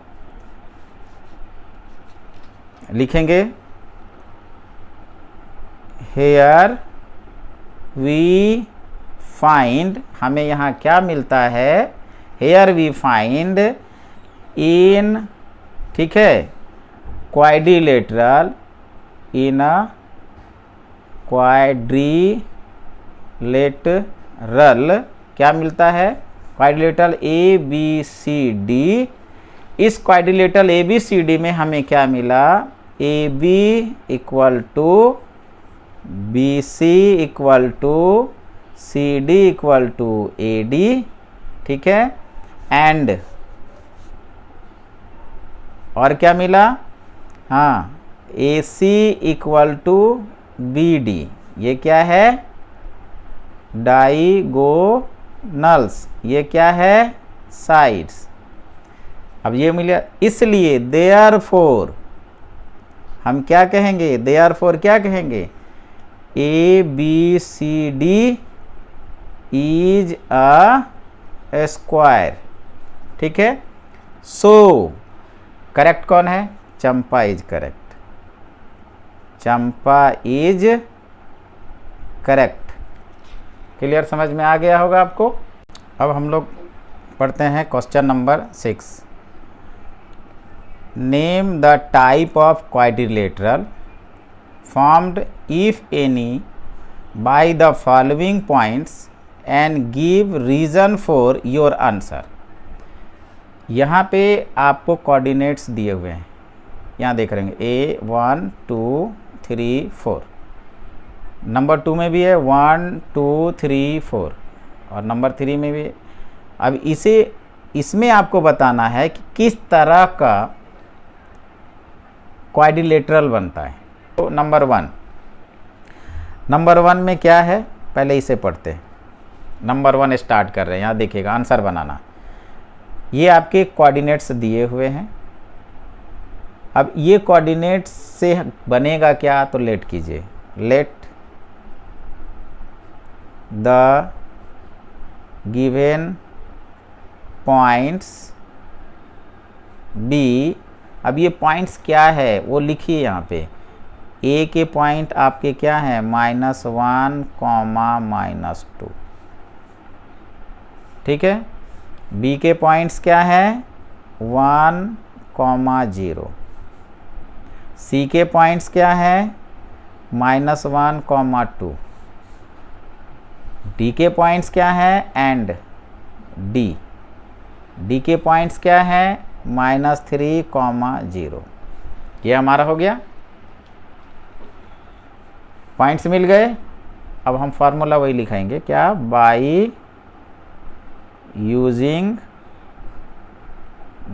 लिखेंगे हेयर वी फाइंड, हमें यहाँ क्या मिलता है, हेयर वी फाइंड इन, ठीक है, क्वाड्रिलेटरल, इन अ क्वाड्रिलेटरल क्या मिलता है, क्वाड्रिलेटरल ABCD। इस क्वाड्रिलेटरल ABCD में हमें क्या मिला, AB equal to BC equal to CD equal to AD, ठीक है, एंड और क्या मिला, हाँ, AC इक्वल टू BD, ये क्या है डायगोनल्स, ये क्या है साइड्स। अब ये मिला, इसलिए देयरफॉर हम क्या कहेंगे, देयरफॉर क्या कहेंगे, ABCD इज अ स्क्वायर, ठीक है। सो करेक्ट कौन है, Champa is correct, Champa is correct. Clear, समझ में आ गया होगा आपको। अब हम लोग पढ़ते हैं question number 6। Name the type of quadrilateral formed if any by the following points and give reason for your answer. यहाँ पे आपको कोऑर्डिनेट्स दिए हुए हैं, यहाँ देख रहे हैं A1 2 3 4, नंबर 2 में भी है 1 2 3 4, और नंबर 3 में भी। अब इसमें आपको बताना है कि किस तरह का क्वाड्रिलेटरल बनता है। तो नंबर 1 में क्या है, पहले इसे पढ़ते हैं। नंबर 1 स्टार्ट कर रहे हैं, यहाँ देखिएगा आंसर बनाना। ये आपके कोऑर्डिनेट्स दिए हुए हैं। अब ये कोऑर्डिनेट्स से बनेगा क्या, तो लेट कीजिए, let the given points B. अब ये पॉइंट्स क्या है वो लिखिए यहाँ पे। ए के पॉइंट आपके क्या हैं, -1, -2, ठीक है। बी के पॉइंट्स क्या है 1, 0। सी के पॉइंट्स क्या है -1, 2। डी के पॉइंट्स क्या है एंड डी के पॉइंट्स क्या है -3, 0। ये हमारा हो गया, पॉइंट्स मिल गए। अब हम फार्मूला वही लिखाएंगे, क्या, बाई यूजिंग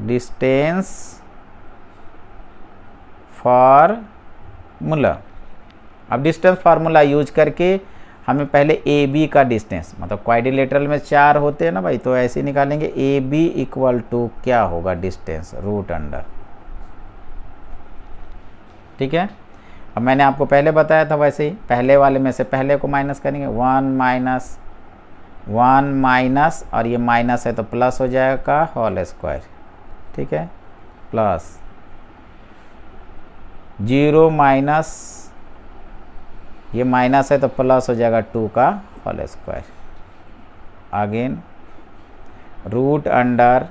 डिस्टेंस फार्मूला। अब डिस्टेंस फार्मूला यूज करके हमें पहले ए बी का डिस्टेंस, मतलब क्वाड्रिलेटरल में 4 होते हैं ना भाई, तो ऐसे निकालेंगे ए बी इक्वल टू क्या होगा, डिस्टेंस रूट अंडर, ठीक है। अब मैंने आपको पहले बताया था वैसे ही, पहले वाले में से पहले को माइनस करेंगे, 1 माइनस और ये माइनस है तो प्लस हो जाएगा होल स्क्वायर, ठीक है, प्लस 0 माइनस, ये माइनस है तो प्लस हो जाएगा 2 का whole square, again root under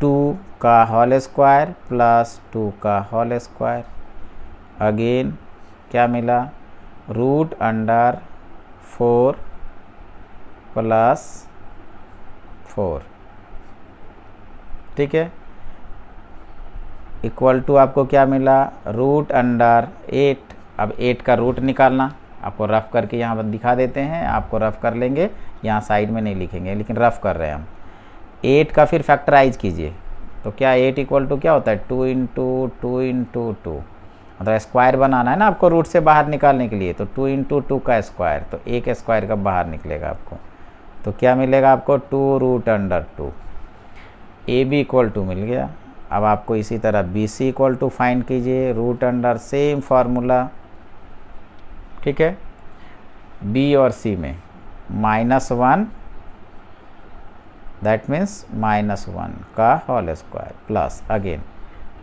2 का होल स्क्वायर प्लस 2 का होल स्क्वायर, अगेन क्या मिला, रूट अंडर 4 प्लस 4, ठीक है, इक्वल टू आपको क्या मिला, रूट अंडर 8। अब 8 का रूट निकालना, आपको रफ करके यहाँ पर दिखा देते हैं, आपको रफ कर लेंगे, यहाँ साइड में नहीं लिखेंगे लेकिन रफ कर रहे हैं हम। 8 का फिर फैक्टराइज कीजिए, तो क्या 8 इक्वल टू क्या होता है, 2 इंटू 2, मतलब स्क्वायर बनाना है ना आपको रूट से बाहर निकालने के लिए, तो 2 इंटू 2 का स्क्वायर, तो एक स्क्वायर का बाहर निकलेगा आपको, तो क्या मिलेगा आपको, 2 root under 2। A B equal to मिल गया। अब आपको इसी तरह B C equal to find कीजिए, रूट अंडर सेम फार्मूला, ठीक है, बी और सी में -1, दैट मीन्स -1 का होल स्क्वायर प्लस अगेन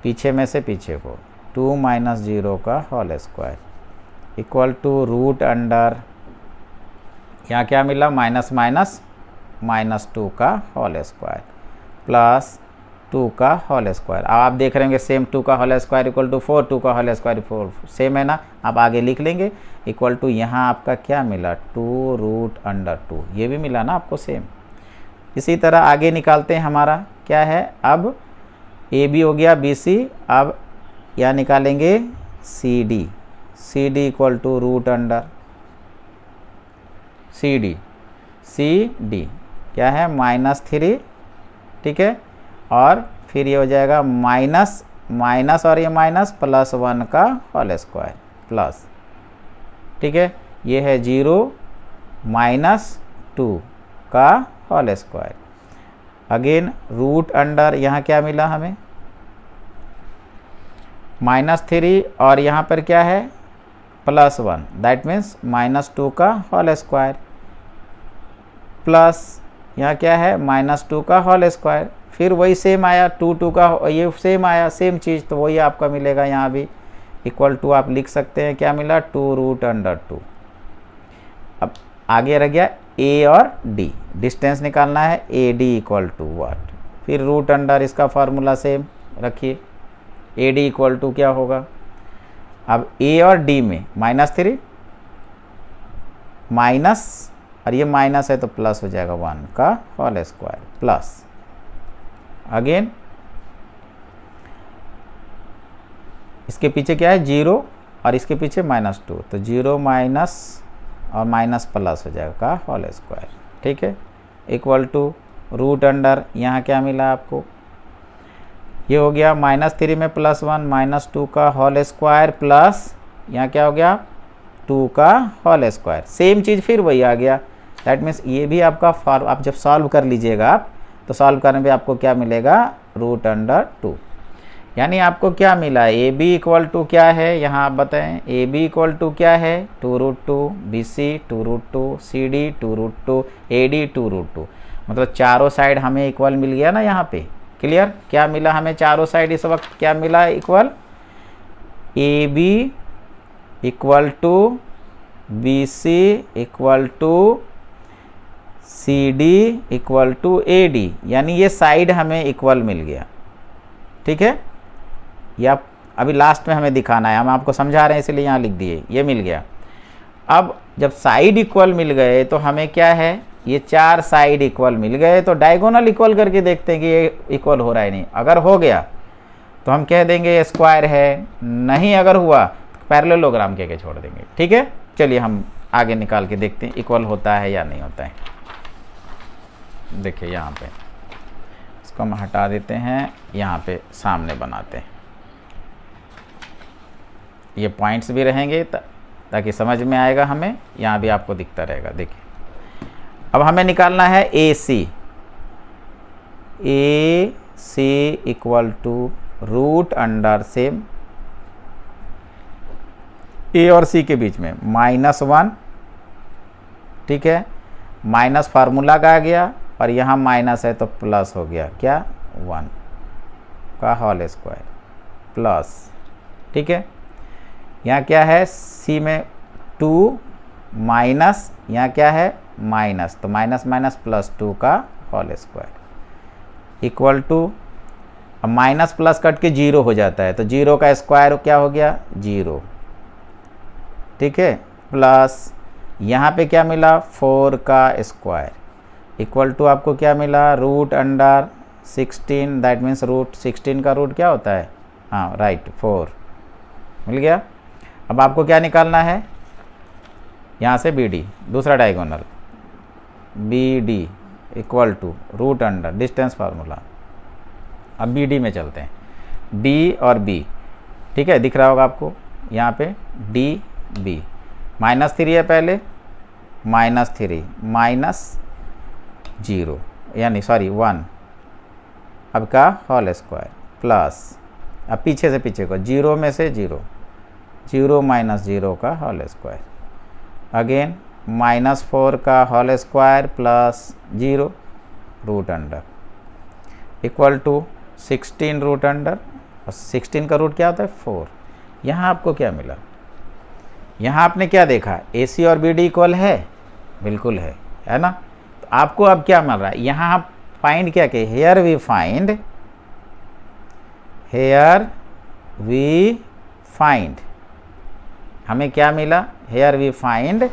पीछे में से पीछे को 2 माइनस 0 का whole square equal to root under, यहाँ क्या मिला, माइनस माइनस -2 का होल स्क्वायर प्लस 2 का होल स्क्वायर। अब आप देख रहे होंगे सेम 2 का होल स्क्वायर इक्वल टू 4, 2 का होल स्क्वायर 4 सेम है ना, आप आगे लिख लेंगे इक्वल टू, यहाँ आपका क्या मिला, 2 रूट अंडर 2, ये भी मिला ना आपको सेम। इसी तरह आगे निकालते हैं, हमारा क्या है, अब ए बी हो गया, बी सी, अब यहाँ निकालेंगे C D, C D equal to root under C D क्या है, -3, ठीक है, और फिर ये हो जाएगा माइनस माइनस और ये माइनस प्लस 1 का होल स्क्वायर प्लस, ठीक है, ये है 0 -2 का whole square, again root under, यहाँ क्या मिला हमें, -3 और यहाँ पर क्या है, +1, दैट मीन्स -2 का होल स्क्वायर प्लस यहाँ क्या है, -2 का होल स्क्वायर, फिर वही सेम आया 2 का, ये सेम आया, सेम चीज़, तो वही आपका मिलेगा यहाँ भी इक्वल टू, आप लिख सकते हैं क्या मिला, 2 रूट अंडर 2। अब आगे रह गया ए और डी, डिस्टेंस निकालना है, A D equal to what, फिर रूट अंडर, इसका फार्मूला सेम रखिए, ए डी इक्वल टू क्या होगा, अब ए और डी में -3 माइनस और ये माइनस है तो प्लस हो जाएगा 1 का होल स्क्वायर प्लस अगेन इसके पीछे क्या है, 0 और इसके पीछे -2, तो 0 माइनस और माइनस प्लस हो जाएगा का होल स्क्वायर, ठीक है, इक्वल टू रूट अंडर, यहाँ क्या मिला आपको, ये हो गया -3 में +1 -2 का होल स्क्वायर प्लस यहाँ क्या हो गया, 2 का होल स्क्वायर, सेम चीज़ फिर वही आ गया, दैट मीन्स ये भी आपका आप जब सॉल्व कर लीजिएगा आप, तो सॉल्व करने पे आपको क्या मिलेगा, रूट अंडर 2, यानी आपको क्या मिला, ए बी इक्वल टू क्या है, यहाँ आप बताएं, ए बी इक्वल टू क्या है, 2 root 2, B C 2 root 2, C D 2 root 2, A D 2 root 2, मतलब चारों साइड हमें इक्वल मिल गया ना यहाँ पे, क्लियर, क्या मिला हमें चारों साइड इस वक्त, क्या मिला equal, A B equal to B C equal to C D equal to A D, यानी ये साइड हमें इक्वल मिल गया, ठीक है, या अभी लास्ट में हमें दिखाना है, हम आपको समझा रहे हैं इसलिए यहाँ लिख दिए, ये मिल गया। अब जब साइड इक्वल मिल गए तो हमें क्या है, ये 4 साइड इक्वल मिल गए, तो डायगोनल इक्वल करके देखते हैं कि ये इक्वल हो रहा है नहीं, अगर हो गया तो हम कह देंगे ये स्क्वायर है, नहीं अगर हुआ पैरेललोग्राम कह के छोड़ देंगे। ठीक है, चलिए हम आगे निकाल के देखते हैं इक्वल होता है या नहीं होता है। देखिए यहाँ पे इसको हम हटा देते हैं, यहाँ पे सामने बनाते हैं, ये पॉइंट्स भी रहेंगे ताकि समझ में आएगा हमें, यहाँ भी आपको दिखता रहेगा। देखिए अब हमें निकालना है A C equal to root under same A और सी के बीच में -1। ठीक है, माइनस फार्मूला का आ गया और यहाँ माइनस है तो प्लस हो गया, क्या 1 का होल स्क्वायर प्लस। ठीक है, यहाँ क्या है सी में 2 माइनस, यहाँ क्या है माइनस, तो माइनस माइनस प्लस 2 का होल स्क्वायर इक्वल टू, अब माइनस प्लस कट के 0 हो जाता है तो 0 का स्क्वायर क्या हो गया 0। ठीक है, प्लस यहाँ पे क्या मिला 4 का स्क्वायर इक्वल टू आपको क्या मिला root under 16, that means root 16 का रूट क्या होता है, हाँ राइट 4 मिल गया। अब आपको क्या निकालना है, यहाँ से बी डी, दूसरा diagonal B D equal to root under distance formula. अब बी डी में चलते हैं, डी और बी। ठीक है, दिख रहा होगा आपको यहाँ पे डी बी, -3 है पहले, -3 -0 यानी सॉरी 1 अब का होल स्क्वायर प्लस, अब पीछे से पीछे को 0 में से 0, 0 - 0 का होल स्क्वायर, अगेन -4 का whole square plus 0 root under equal to 16 root under, और 16 का रूट क्या होता है 4। यहाँ आपको क्या मिला, यहाँ आपने क्या देखा ए सी और बी डी इक्वल है, बिल्कुल है ना। तो आपको अब क्या मिल रहा है, यहाँ आप फाइंड क्या किए, हेयर वी फाइंड हमें क्या मिला, हेयर वी फाइंड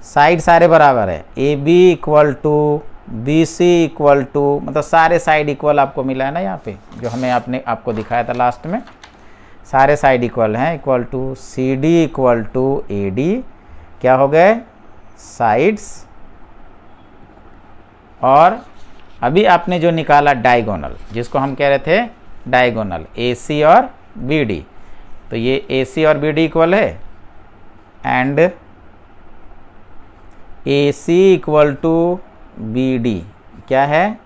साइड सारे बराबर है, A B equal to B C equal to, मतलब सारे साइड इक्वल आपको मिला है ना यहाँ पे, जो हमें आपको दिखाया था लास्ट में, सारे साइड इक्वल हैं, equal to C D equal to A D, क्या हो गए साइड्स। और अभी आपने जो निकाला डायगोनल, जिसको हम कह रहे थे डायगोनल ए सी और बी डी, तो ये ए सी और बी डी इक्वल है and A C equal to B D क्या है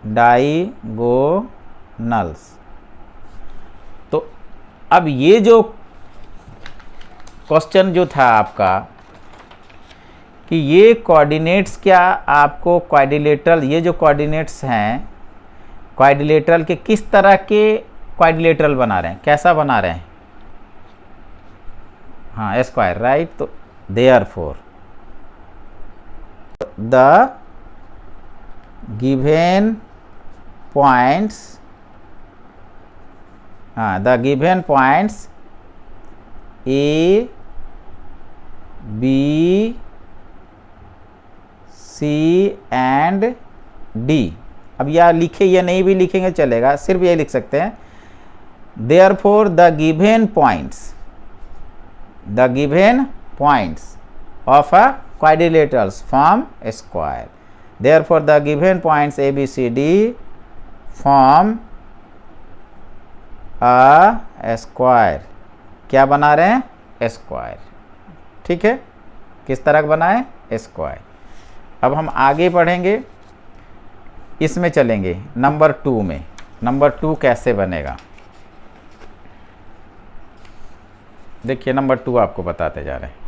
डायगोनल्स। तो अब ये जो क्वेश्चन जो था आपका कि ये कोऑर्डिनेट्स क्या आपको क्वाड्रिलेटरल, ये जो कोऑर्डिनेट्स हैं क्वाड्रिलेटरल के किस तरह के क्वाड्रिलेटरल बना रहे हैं, कैसा बना रहे हैं, हाँ स्क्वायर राइट। तो देयरफॉर द गिवन पॉइंट्स, हाँ the given points A B C and D, अब यह लिखे या नहीं भी लिखेंगे चलेगा, सिर्फ ये लिख सकते हैं therefore the given points of a quadrilaterals form a square. Therefore, the given points A, B, C, D form a square. क्या बना रहे हैं स्क्वायर, ठीक है, किस तरह का बना है स्क्वायर। अब हम आगे बढ़ेंगे, इसमें चलेंगे नंबर 2 में। नंबर 2 कैसे बनेगा देखिए, नंबर 2 आपको बताते जा रहे हैं।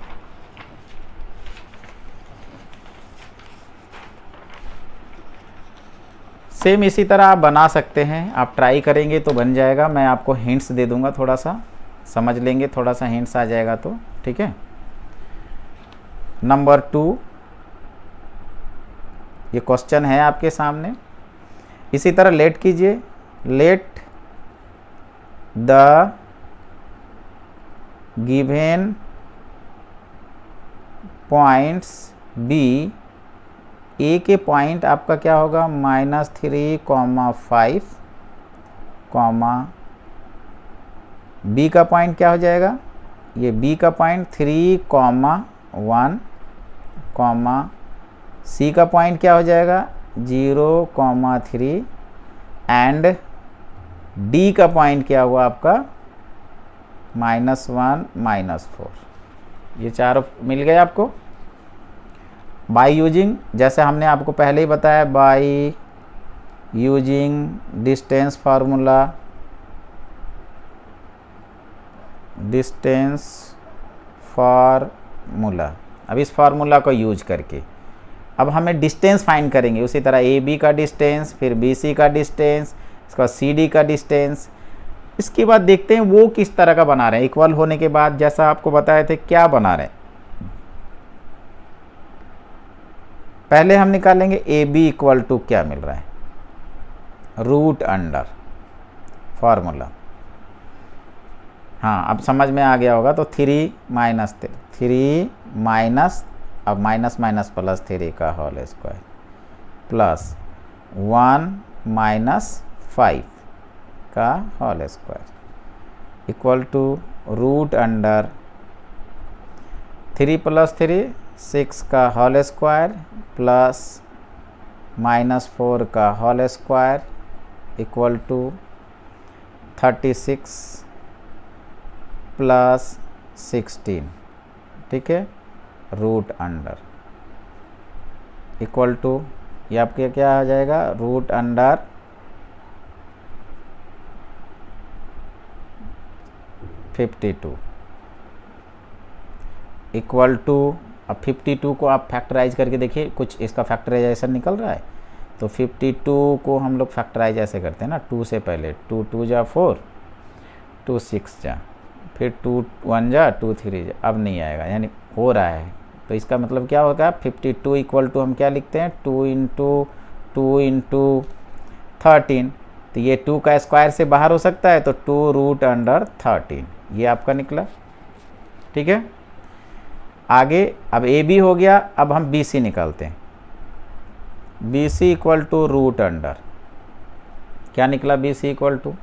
सेम इसी तरह आप बना सकते हैं, आप ट्राई करेंगे तो बन जाएगा। मैं आपको हिंट्स दे दूंगा, थोड़ा सा समझ लेंगे, थोड़ा सा हिंट्स आ जाएगा तो ठीक है। नंबर 2 ये क्वेश्चन है आपके सामने, इसी तरह लेट कीजिए, let the given points B, A के पॉइंट आपका क्या होगा -3,5, बी का पॉइंट क्या हो जाएगा ये बी का पॉइंट 3,1, सी का पॉइंट क्या हो जाएगा 0,3 एंड डी का पॉइंट क्या हुआ आपका -1, -4। ये चारों मिल गए आपको। बाय यूजिंग, जैसे हमने आपको पहले ही बताया, बाय यूजिंग डिस्टेंस फार्मूला, अब इस फार्मूला को यूज करके अब हमें डिस्टेंस फाइंड करेंगे। उसी तरह ए बी का डिस्टेंस, फिर बी सी का डिस्टेंस, इसके बाद सी डी का डिस्टेंस। इसके बाद देखते हैं वो किस तरह का बना रहे हैं। इक्वल होने के बाद जैसा आपको बताए थे क्या बना रहे हैं, पहले हम निकालेंगे ए बी इक्वल टू क्या मिल रहा है, रूट अंडर फार्मूला। हाँ, अब समझ में आ गया होगा। तो 3 माइनस, अब माइनस माइनस प्लस 3 का होल स्क्वायर प्लस 1 माइनस 5 का whole square equal to root under 3 + 3 6 का होल स्क्वायर प्लस -4 का होल स्क्वायर इक्वल टू 36 + 16, ठीक है, रूट अंडर इक्वल टू, ये आपके क्या आ जाएगा, रूट अंडर 52 इक्वल टू। अब 52 को आप फैक्टराइज करके देखिए, कुछ इसका फैक्टराइजेशन निकल रहा है। तो 52 को हम लोग फैक्टराइज ऐसे करते हैं ना, 2 से पहले 2 2 जा 4, 2 6 जा, फिर 2 1 जा 2 3 जा, अब नहीं आएगा, यानी हो रहा है। तो इसका मतलब क्या होगा, 52 इक्वल टू हम क्या लिखते हैं, 2 × 2 × 13। तो ये 2 का स्क्वायर से बाहर हो सकता है, तो 2 रूट अंडर 13 ये आपका निकला, ठीक है। आगे अब ए बी हो गया, अब हम बी सी निकालते हैं। B C equal to root under क्या निकला, B C equal to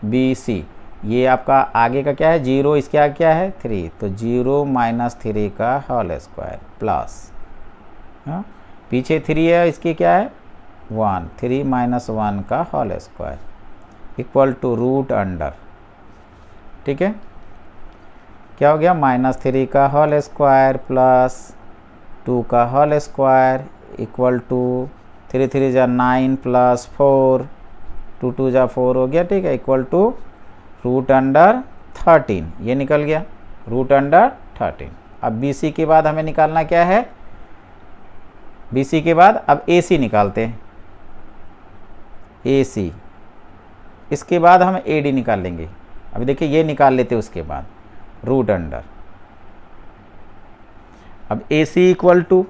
B C, ये आपका आगे का क्या है 0, इसके आगे क्या है 3, तो 0 माइनस 3 का होल स्क्वायर प्लस, हाँ पीछे 3 है, इसकी क्या है 1, 3 माइनस 1 का whole square equal to root under, ठीक है, क्या हो गया -3 का होल स्क्वायर प्लस 2 का होल स्क्वायर इक्वल टू 3 3 जा 9 प्लस 4, 2 2 जा 4 हो गया, ठीक है, इक्वल टू रूट अंडर 13, ये निकल गया रूट अंडर 13। अब बी सी के बाद हमें निकालना क्या है, बी सी के बाद अब ए सी निकालते हैं, ए सी, इसके बाद हम ए डी निकाल लेंगे। अभी देखिए ये निकाल लेते उसके बाद रूट अंडर, अब ए सी इक्वल टू,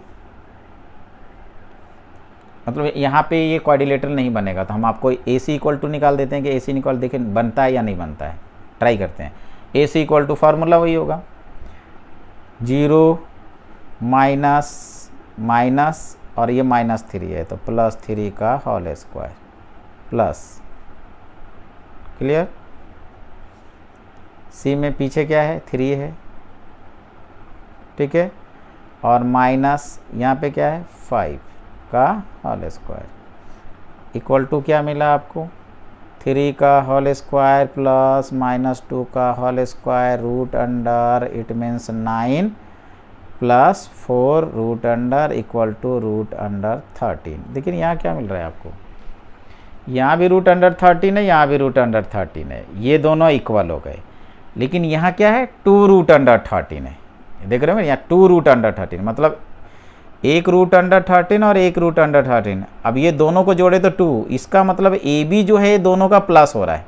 मतलब यहाँ पे ये क्वाड्रिलेटरल नहीं बनेगा, तो हम आपको ए सी इक्वल टू निकाल देते हैं कि ए सी निकाल, देखें बनता है या नहीं बनता है, ट्राई करते हैं। ए सी इक्वल टू फार्मूला वही होगा 0 माइनस माइनस और ये -3 है, तो +3 का होल स्क्वायर प्लस, क्लियर। सी में पीछे क्या है 3 है, ठीक है, और माइनस यहाँ पे क्या है 5 का होल स्क्वायर इक्वल टू क्या मिला आपको 3 का होल स्क्वायर प्लस -2 का whole square root under, it means 9 plus 4 root under equal to root under 13। देखिए यहाँ क्या मिल रहा है आपको, यहाँ भी रूट अंडर 13 है, यहाँ भी रूट अंडर 13 है, ये दोनों इक्वल हो गए। लेकिन यहाँ क्या है 2 रूट अंडर 13 है, देख रहे हो यहाँ 2 रूट अंडर 13, मतलब एक रूट अंडर 13 और एक रूट अंडर 13। अब ये दोनों को जोड़े तो 2, इसका मतलब ए बी जो है दोनों का प्लस हो रहा है,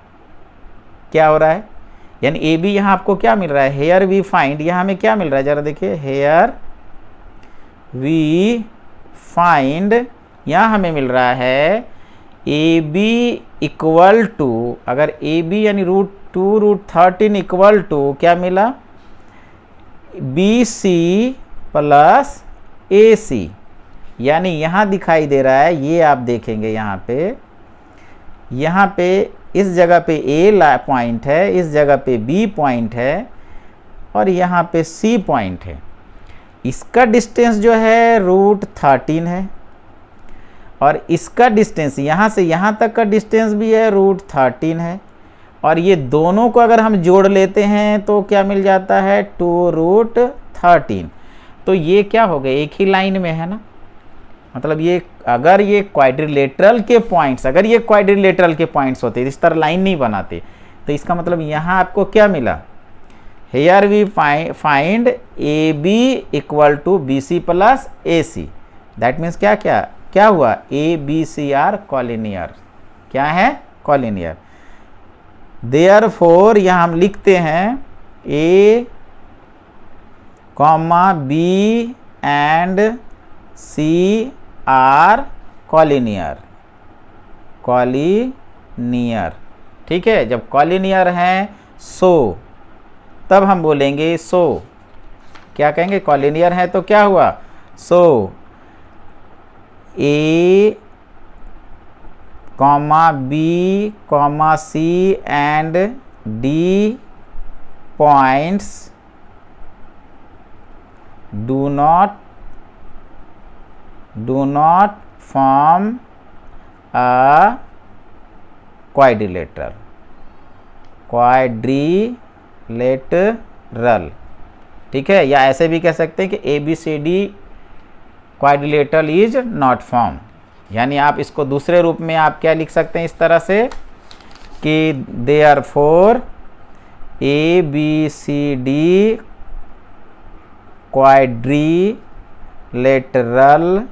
क्या हो रहा है, यानी ए बी यहाँ आपको क्या मिल रहा है, हेयर वी फाइंड, यहाँ हमें क्या मिल रहा है जरा देखिए, हेयर वी फाइंड, यहाँ हमें मिल रहा है ए बी इक्वल टू, अगर ए बी यानी √2 रूट 13 इक्वल टू क्या मिला, बी सी प्लस ए सी, यानी यहाँ दिखाई दे रहा है, ये आप देखेंगे यहाँ पे इस जगह पे ए पॉइंट है, इस जगह पे बी पॉइंट है, और यहाँ पे C पॉइंट है, इसका डिस्टेंस जो है √13 है और इसका डिस्टेंस यहाँ से यहाँ तक का डिस्टेंस भी है √13 है और ये दोनों को अगर हम जोड़ लेते हैं तो क्या मिल जाता है 2√13। तो ये क्या हो गया, एक ही लाइन में है ना, मतलब ये अगर ये क्वाड्रिलेटरल के पॉइंट्स, अगर ये क्वाड्रिलेटरल के पॉइंट्स होते इस तरह लाइन नहीं बनाते, तो इसका मतलब यहाँ आपको क्या मिला, here we find AB equal to BC plus AC। That means क्या क्या क्या हुआ, ABC आर कॉलिनियर, क्या है कॉलिनियर। देयरफॉर यहाँ हम लिखते हैं A, B and C are collinear, collinear, ठीक है। जब कॉलिनियर हैं सो तब हम बोलेंगे सो, क्या कहेंगे, कॉलिनियर है तो क्या हुआ, सो A, B, C and D points do not form a quadrilateral, ठीक है। या ऐसे भी कह सकते हैं कि ABCD quadrilateral is not form, यानी आप इसको दूसरे रूप में आप क्या लिख सकते हैं इस तरह से कि therefore ABCD quadrilateral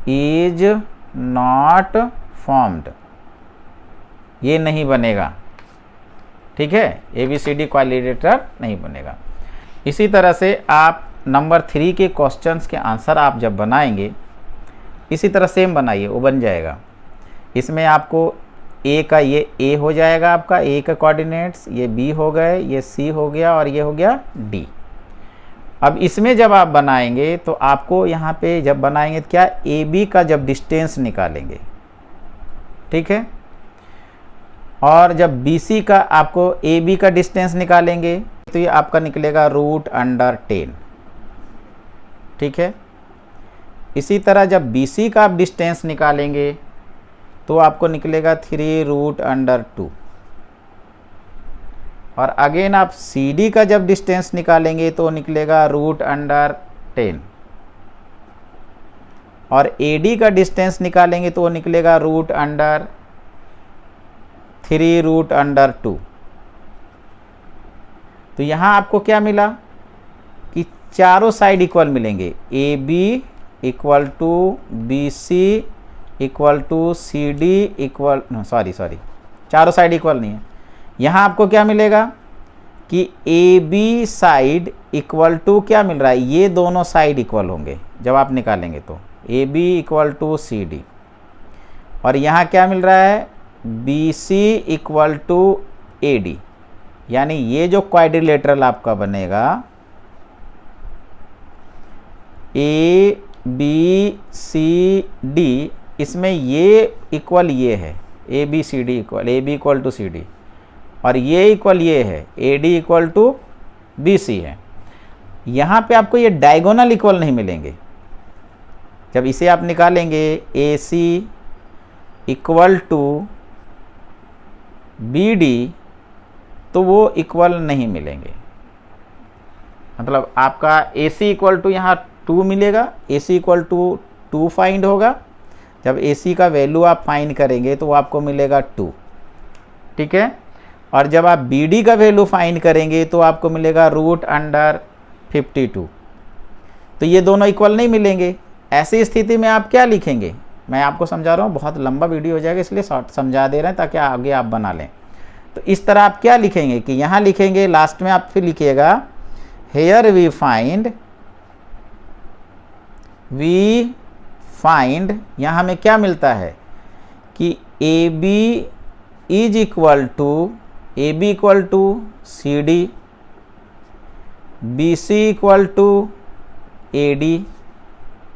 is not formed, ये नहीं बनेगा, ठीक है, ABCD क्वाड्रिलेटरल नहीं बनेगा। इसी तरह से आप नंबर 3 के क्वेश्चंस के आंसर आप जब बनाएंगे इसी तरह सेम बनाइए, वो बन जाएगा। इसमें आपको A का ये A हो जाएगा, आपका A का कोऑर्डिनेट्स, ये B हो गए, ये C हो गया और ये हो गया D। अब इसमें जब आप बनाएंगे तो आपको यहाँ पे जब बनाएंगे तो क्या, AB का जब डिस्टेंस निकालेंगे, ठीक है, और जब BC का आपको AB का डिस्टेंस निकालेंगे तो ये आपका निकलेगा √10, ठीक है। इसी तरह जब BC का आप डिस्टेंस निकालेंगे तो आपको निकलेगा 3√2 और अगेन आप CD का जब डिस्टेंस निकालेंगे तो निकलेगा √10 और AD का डिस्टेंस निकालेंगे तो निकलेगा √3√2। तो यहाँ आपको क्या मिला कि चारों साइड इक्वल मिलेंगे, AB equal to BC equal to CD equal, sorry चारों साइड इक्वल नहीं है। यहाँ आपको क्या मिलेगा कि AB साइड इक्वल टू क्या मिल रहा है, ये दोनों साइड इक्वल होंगे जब आप निकालेंगे तो AB इक्वल टू CD, और यहाँ क्या मिल रहा है BC इक्वल टू AD, यानी ये जो क्वाड्रिलेटरल आपका बनेगा ABCD, इसमें ये इक्वल ये है, ABCD equal AB equal to CD और ये इक्वल ये है, AD इक्वल टू BC है। यहाँ पे आपको ये डायगोनल इक्वल नहीं मिलेंगे। जब इसे आप निकालेंगे AC इक्वल टू BD तो वो इक्वल नहीं मिलेंगे, मतलब आपका AC इक्वल टू यहाँ 2 मिलेगा, AC इक्वल टू 2 फाइंड होगा। जब AC का वैल्यू आप फाइंड करेंगे तो आपको मिलेगा 2, ठीक है। और जब आप BD का वैल्यू फाइंड करेंगे तो आपको मिलेगा √52। तो ये दोनों इक्वल नहीं मिलेंगे। ऐसी स्थिति में आप क्या लिखेंगे, मैं आपको समझा रहा हूँ, बहुत लंबा वीडियो हो जाएगा इसलिए शॉर्ट समझा दे रहे हैं ताकि आगे आप बना लें। तो इस तरह आप क्या लिखेंगे कि यहाँ लिखेंगे, लास्ट में आप फिर लिखिएगा हेयर वी फाइंड, यहाँ हमें क्या मिलता है कि AB is equal to CD, BC equal to AD,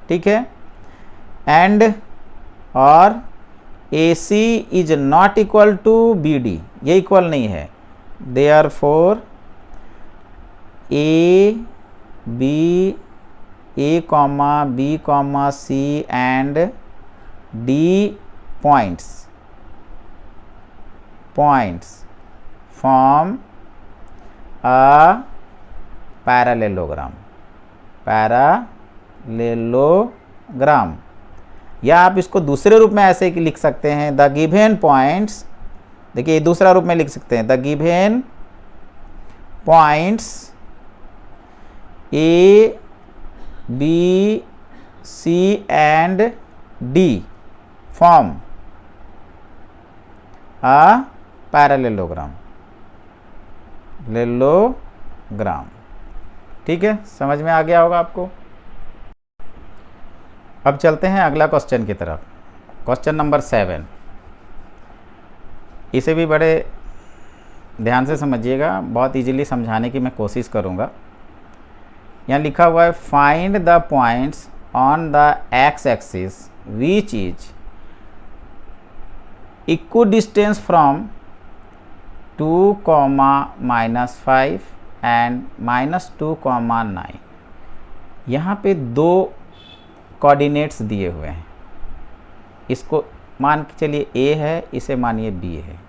ठीक है, एंड और AC is not equal to BD, ये इक्वल नहीं है। Therefore A comma B comma C and D points form a parallelogram या आप इसको दूसरे रूप में ऐसे लिख सकते हैं, द गिवन पॉइंट्स, देखिए दूसरा रूप में लिख सकते हैं, the given points A B C and D form a parallelogram. ठीक है, समझ में आ गया होगा आपको। अब चलते हैं अगला क्वेश्चन की तरफ, क्वेश्चन नंबर 7। इसे भी बड़े ध्यान से समझिएगा, बहुत इजीली समझाने की मैं कोशिश करूँगा। यहाँ लिखा हुआ है find the points on the x axis which is equidistance from 2, -5 and -2, 9। यहाँ पे 2 कोऑर्डिनेट्स दिए हुए हैं, इसको मान के चलिए A है, इसे मानिए B है।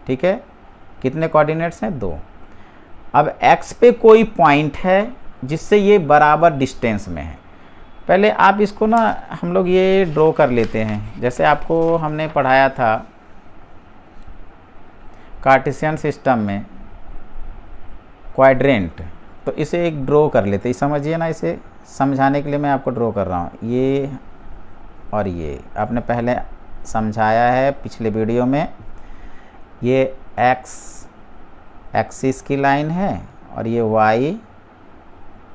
ठीक है, कितने कोऑर्डिनेट्स हैं? 2। अब X पे कोई पॉइंट है जिससे ये बराबर डिस्टेंस में है। पहले आप इसको ना हम लोग ये ड्रॉ कर लेते हैं, जैसे आपको हमने पढ़ाया था कार्टेशियन सिस्टम में क्वाड्रेंट, तो इसे एक ड्रॉ कर लेते हैं। समझिए ना, इसे समझाने के लिए मैं आपको ड्रॉ कर रहा हूँ। ये और ये आपने पहले समझाया है पिछले वीडियो में। ये एक्स एक्सिस की लाइन है और ये वाई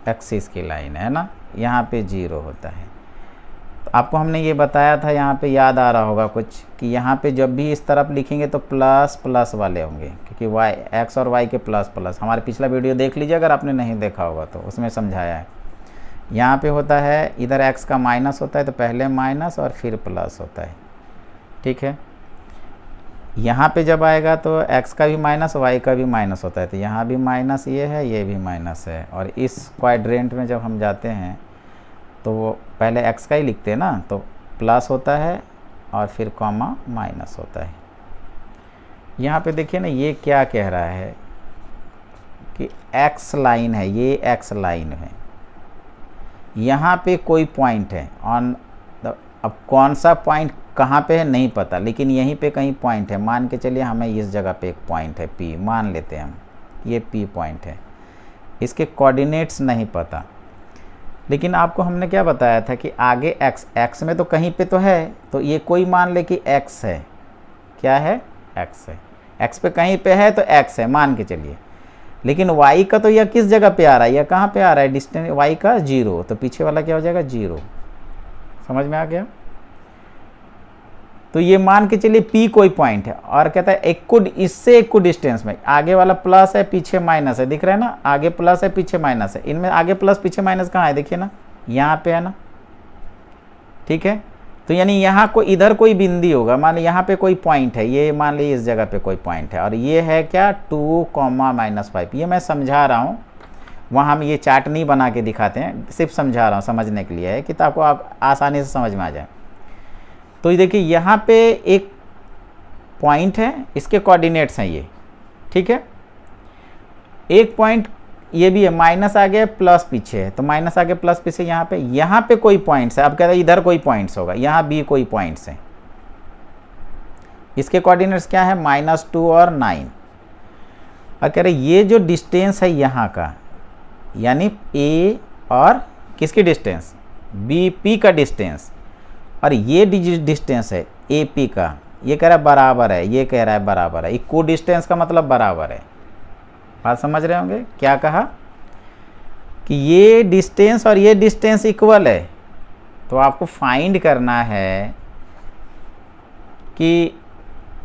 एक्सिस की लाइन है ना, यहाँ पे 0 होता है। तो आपको हमने ये बताया था, यहाँ पे याद आ रहा होगा कुछ, कि यहाँ पे जब भी इस तरफ लिखेंगे तो प्लस प्लस वाले होंगे, क्योंकि वाई एक्स और वाई के प्लस प्लस। हमारे पिछला वीडियो देख लीजिए अगर आपने नहीं देखा होगा तो, उसमें समझाया है। यहाँ पे होता है, इधर एक्स का माइनस होता है तो पहले माइनस और फिर प्लस होता है। ठीक है, यहाँ पे जब आएगा तो एक्स का भी माइनस वाई का भी माइनस होता है, तो यहाँ भी माइनस ये भी माइनस है। और इस क्वाड्रेंट में जब हम जाते हैं तो वो पहले एक्स का ही लिखते हैं ना, तो प्लस होता है और फिर कॉमा माइनस होता है। यहाँ पे देखिए ना, ये क्या कह रहा है कि एक्स लाइन है, ये एक्स लाइन है, यहाँ पे कोई पॉइंट है ऑन द, अब कौन सा पॉइंट कहाँ पे है नहीं पता, लेकिन यहीं पे कहीं पॉइंट है। मान के चलिए हमें इस जगह पे एक पॉइंट है P, मान लेते हैं हम, ये P पॉइंट है। इसके कोऑर्डिनेट्स नहीं पता, लेकिन आपको हमने क्या बताया था कि आगे x में तो कहीं पे तो है, तो ये कोई मान ले कि x है। क्या है? x है। x पे कहीं पे है तो x है मान के चलिए, लेकिन y का तो यह किस जगह पे आ रहा है, यह कहाँ पे आ रहा है? डिस्टेंस y का 0, तो पीछे वाला क्या हो जाएगा? 0। समझ में आ गया? तो ये मान के चलिए P कोई पॉइंट है और कहता है इससे इक्विडिस्टेंस में, आगे वाला प्लस है पीछे माइनस है, दिख रहा है ना, आगे प्लस है पीछे माइनस है। इनमें आगे प्लस पीछे माइनस कहाँ है? देखिए ना, यहाँ पे है ना। ठीक है, तो यानी यहाँ को इधर कोई बिंदी होगा, मान ली यहाँ पे कोई पॉइंट है, ये मान ली इस जगह पे कोई पॉइंट है, और ये है क्या? 2, -5। ये मैं समझा रहा हूँ, वहाँ हम ये चार्ट नहीं बना के दिखाते हैं, सिर्फ समझा रहा हूँ, समझने के लिए है कि आपको आसानी से समझ में आ जाए। तो ये देखिए यहाँ पे एक पॉइंट है, इसके कोऑर्डिनेट्स हैं ये। ठीक है, एक पॉइंट ये भी है, माइनस आगे प्लस पीछे है, तो माइनस आगे प्लस पीछे यहाँ पे कोई पॉइंट्स है। अब कहते हैं इधर कोई पॉइंट्स होगा, यहाँ भी कोई पॉइंट्स हैं। इसके कोऑर्डिनेट्स क्या है? -2 और 9। और कह रहे ये जो डिस्टेंस है यहाँ का, यानी ए और किसकी डिस्टेंस? BP का डिस्टेंस, और ये डिस्टेंस है AP का, ये कह रहा है बराबर है, ये कह रहा है बराबर है। इक्वल डिस्टेंस का मतलब बराबर है। बात समझ रहे होंगे क्या कहा? कि ये डिस्टेंस और ये डिस्टेंस इक्वल है। तो आपको फाइंड करना है कि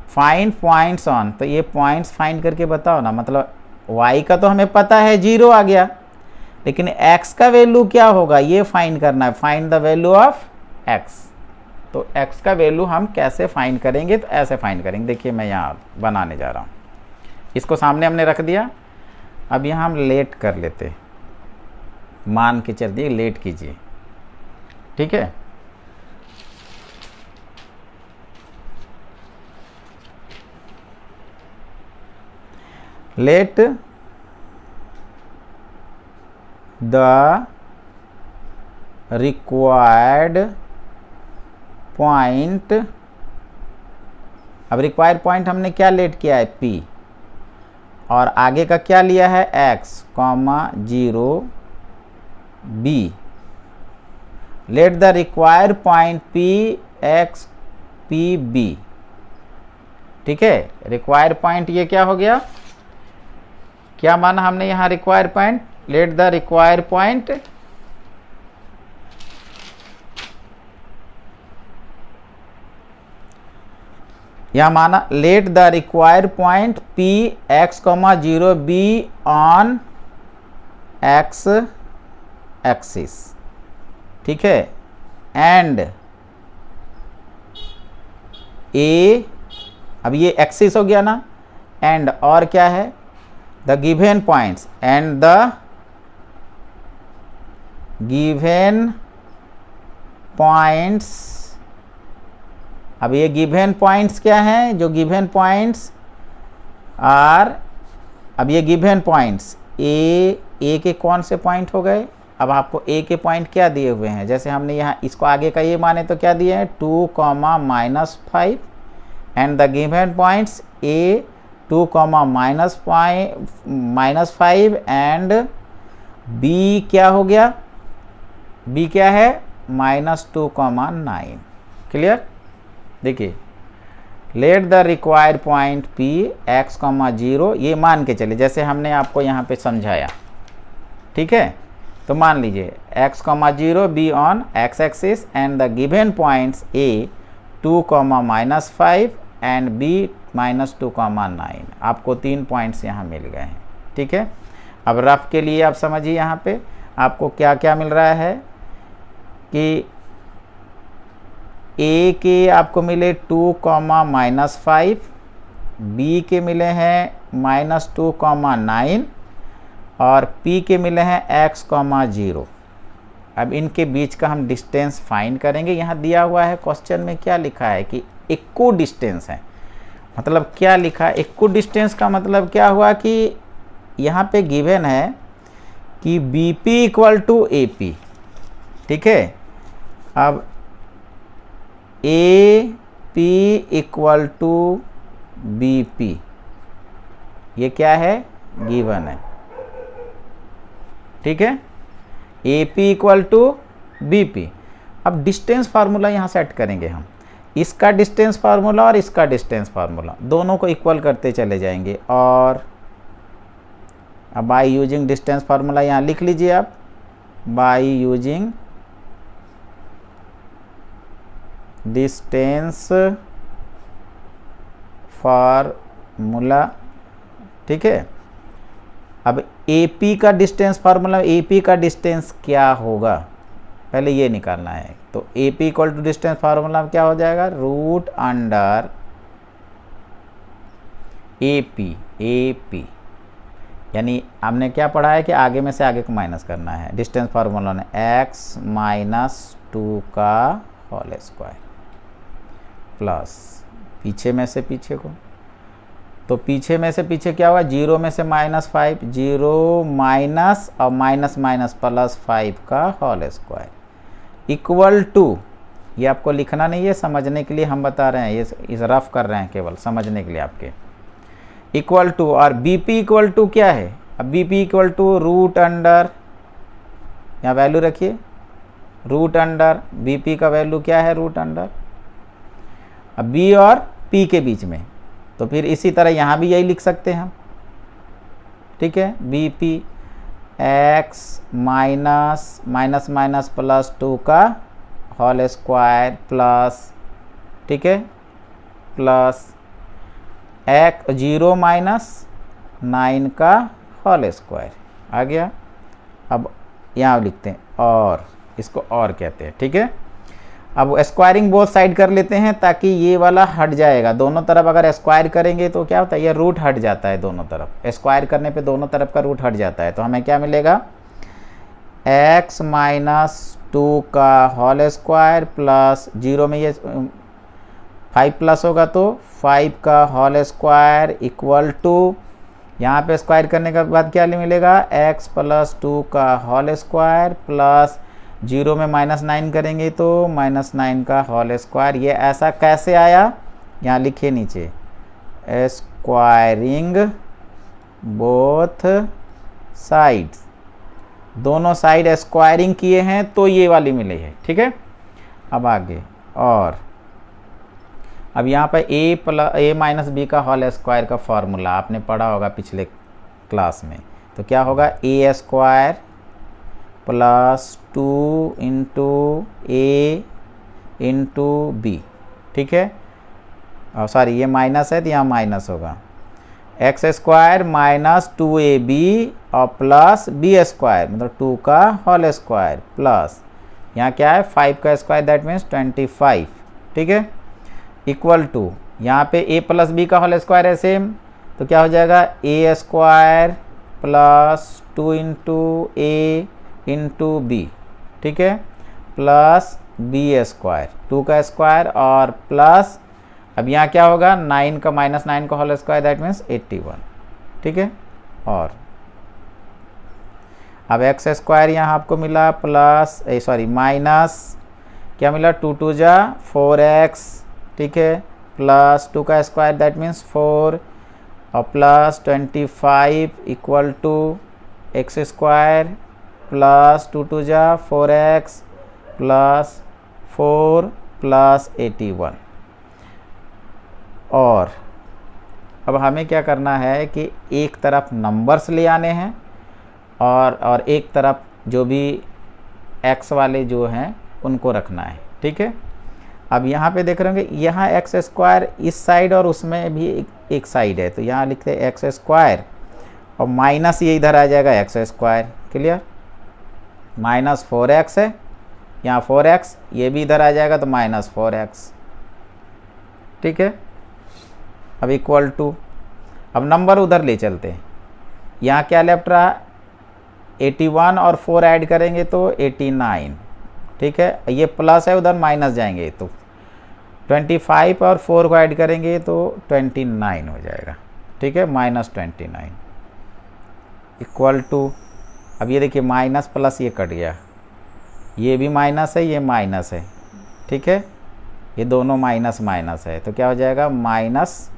फाइंड पॉइंट्स ऑन, तो ये पॉइंट्स फाइंड करके बताओ ना। मतलब y का तो हमें पता है 0 आ गया, लेकिन x का वैल्यू क्या होगा ये फाइंड करना है। Find the value of x। तो x का वैल्यू हम कैसे फाइंड करेंगे? तो ऐसे फाइंड करेंगे। देखिए मैं यहाँ बनाने जा रहा हूँ, इसको सामने हमने रख दिया। अब यहाँ हम लेट कर लेते, मान के चलिए, लेट कीजिए, ठीक है। लेट द रिक्वायर्ड पॉइंट, अब रिक्वायर्ड पॉइंट हमने क्या लेट किया है, P, और आगे का क्या लिया है, x, 0 B। Let the required point P x P B, ठीक है। रिक्वायर्ड पॉइंट ये क्या हो गया, क्या माना हमने यहाँ required point, let the required point यह माना let the required point P x, 0 B on x axis, ठीक है, एंड A, अब ये एक्सिस हो गया ना, एंड और क्या है, the given points, and the given points, अब ये गिवन पॉइंट्स क्या हैं, जो गिवन पॉइंट्स आर, अब ये गिवन पॉइंट्स ए के कौन से पॉइंट हो गए, अब आपको ए के पॉइंट क्या दिए हुए हैं, जैसे हमने यहाँ इसको आगे का ये माने तो क्या दिए हैं, 2, -5 and the given points A 2, -5 and B क्या हो गया, बी क्या है, -2, 9। क्लियर। देखिए, let the required point P x, 0, ये मान के चले जैसे हमने आपको यहाँ पे समझाया, ठीक है। तो मान लीजिए x, 0 B on x axis and the given points A 2, -5 and B -2, 9। आपको 3 पॉइंट्स यहाँ मिल गए हैं, ठीक है। अब रफ के लिए आप समझिए, यहाँ पे आपको क्या क्या मिल रहा है कि A के आपको मिले 2, -5, B के मिले हैं -2, 9 और P के मिले हैं x, 0। अब इनके बीच का हम डिस्टेंस फाइंड करेंगे। यहाँ दिया हुआ है क्वेश्चन में, क्या लिखा है कि इक्वल डिस्टेंस है, मतलब क्या लिखा है, इक्वल डिस्टेंस का मतलब क्या हुआ कि यहाँ पे गिवन है कि BP = AP, ठीक है। अब AP = BP, ये क्या है, गिवन है, ठीक है। AP = BP। अब डिस्टेंस फार्मूला यहाँ सेट करेंगे हम, इसका डिस्टेंस फार्मूला और इसका डिस्टेंस फार्मूला दोनों को इक्वल करते चले जाएंगे, और अब बाय यूजिंग डिस्टेंस फार्मूला यहाँ लिख लीजिए आप, बाय यूजिंग डिस्टेंस फार्मूला, ठीक है। अब AP का डिस्टेंस फार्मूला, AP का डिस्टेंस क्या होगा, पहले ये निकालना है। तो AP = डिस्टेंस फार्मूला क्या हो जाएगा, √अंडर AP, यानी हमने क्या पढ़ा है कि आगे में से आगे को माइनस करना है। डिस्टेंस फार्मूला ने x - 2 का होल स्क्वायर प्लस पीछे में से पीछे को, तो पीछे में से पीछे क्या हुआ, 0 में से -5, 0 माइनस और माइनस +5 का होल स्क्वायर इक्वल टू, ये आपको लिखना नहीं है, समझने के लिए हम बता रहे हैं, ये इस रफ कर रहे हैं केवल समझने के लिए आपके, इक्वल टू, और BP = क्या है, अब BP = √अंडर, यहाँ वैल्यू रखिए, √अंडर BP का वैल्यू क्या है, √अंडर, अब B और P के बीच में, तो फिर इसी तरह यहाँ भी यही लिख सकते हैं हम, ठीक है। BP x +2 का होल स्क्वायर प्लस, ठीक है, प्लस 0 - 9 का होल स्क्वायर आ गया। अब यहाँ लिखते हैं, और इसको और कहते हैं, ठीक है। अब स्क्वायरिंग बोथ साइड कर लेते हैं ताकि ये वाला हट जाएगा, दोनों तरफ अगर स्क्वायर करेंगे तो क्या होता है, ये रूट हट जाता है, दोनों तरफ स्क्वायर करने पे दोनों तरफ का रूट हट जाता है। तो हमें क्या मिलेगा, x माइनस 2 का होल स्क्वायर प्लस 0 में ये 5 प्लस होगा तो 5 का होल स्क्वायर इक्वल टू, यहाँ पे स्क्वायर करने के बाद क्या मिलेगा, x प्लस 2 का होल स्क्वायर प्लस 0 में -9 करेंगे तो -9 का होल स्क्वायर। ये ऐसा कैसे आया, यहाँ लिखिए नीचे, स्क्वायरिंग बोथ साइड्स, दोनों साइड स्क्वायरिंग किए हैं तो ये वाली मिली है। ठीक है, अब आगे, और अब यहाँ पर a माइनस बी का होल स्क्वायर का फॉर्मूला आपने पढ़ा होगा पिछले क्लास में, तो क्या होगा, a square plus 2 into a into B. ठीक है, और सॉरी ये माइनस है तो यहाँ माइनस होगा, एक्स स्क्वायर माइनस 2ab और प्लस बी स्क्वायर मतलब 2 का होल स्क्वायर प्लस यहाँ क्या है 5 का स्क्वायर दैट मीन्स 25। ठीक है, इक्वल टू यहाँ पे a प्लस बी का होल स्क्वायर है सेम, तो क्या हो जाएगा a square plus 2 into A into B. ठीक है, प्लस बी स्क्वायर 2 का स्क्वायर और प्लस, अब यहाँ क्या होगा 9 का -9 का होल स्क्वायर दैट मीन्स 81। ठीक है, और अब एक्स स्क्वायर यहाँ आपको मिला प्लस सॉरी माइनस क्या मिला 2 2 जा 4x। ठीक है, प्लस 2 का स्क्वायर दैट मीन्स 4 और plus 25 equal to x square plus 2 2 जा 4x प्लस 4 प्लस 81। और अब हमें क्या करना है कि एक तरफ नंबर्स ले आने हैं और एक तरफ जो भी x वाले जो हैं उनको रखना है। ठीक है, अब यहाँ पे देख रहे होंगे यहाँ एक्स स्क्वायर इस साइड और उसमें भी एक साइड है, तो यहाँ लिखते हैं एक्स स्क्वायर और माइनस ये इधर आ जाएगा x square. Clear, minus 4x है यहाँ 4x, ये भी इधर आ जाएगा तो माइनस 4x। ठीक है, अब इक्वल टू, अब नंबर उधर ले चलते हैं, यहाँ क्या लेफ्ट रहा 81 और 4 ऐड करेंगे तो 89। ठीक है, ये प्लस है उधर माइनस जाएंगे तो 25 और 4 को ऐड करेंगे तो 29 हो जाएगा। ठीक है, -29 इक्वल टू, अब ये देखिए माइनस प्लस ये कट गया, ये भी माइनस है ये माइनस है। ठीक है, ये दोनों माइनस माइनस है तो क्या हो जाएगा -8x।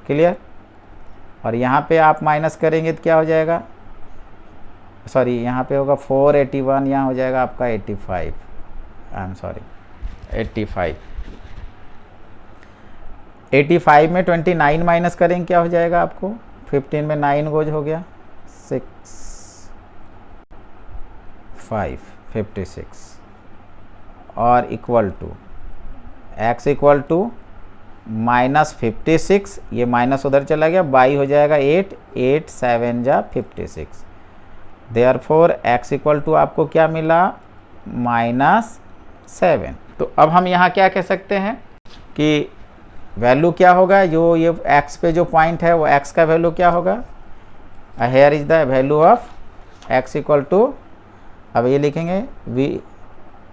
क्लियर, और यहाँ पे आप माइनस करेंगे तो क्या हो जाएगा, सॉरी यहाँ पे होगा 481, यहाँ हो जाएगा आपका 85, आई एम सॉरी 85। 85 में 29 माइनस करेंगे क्या हो जाएगा आपको, 15 में 9 गोज हो गया 6 5 56 और equal to x equal to -56, ये माइनस उधर चला गया, बाई हो जाएगा 8 8 7 जा 56। देयरफॉर x इक्वल टू आपको क्या मिला -7। तो अब हम यहाँ क्या कह सकते हैं कि वैल्यू क्या होगा, जो ये x पे जो पॉइंट है वो x का वैल्यू क्या होगा, here is the value of x equal to, अब ये लिखेंगे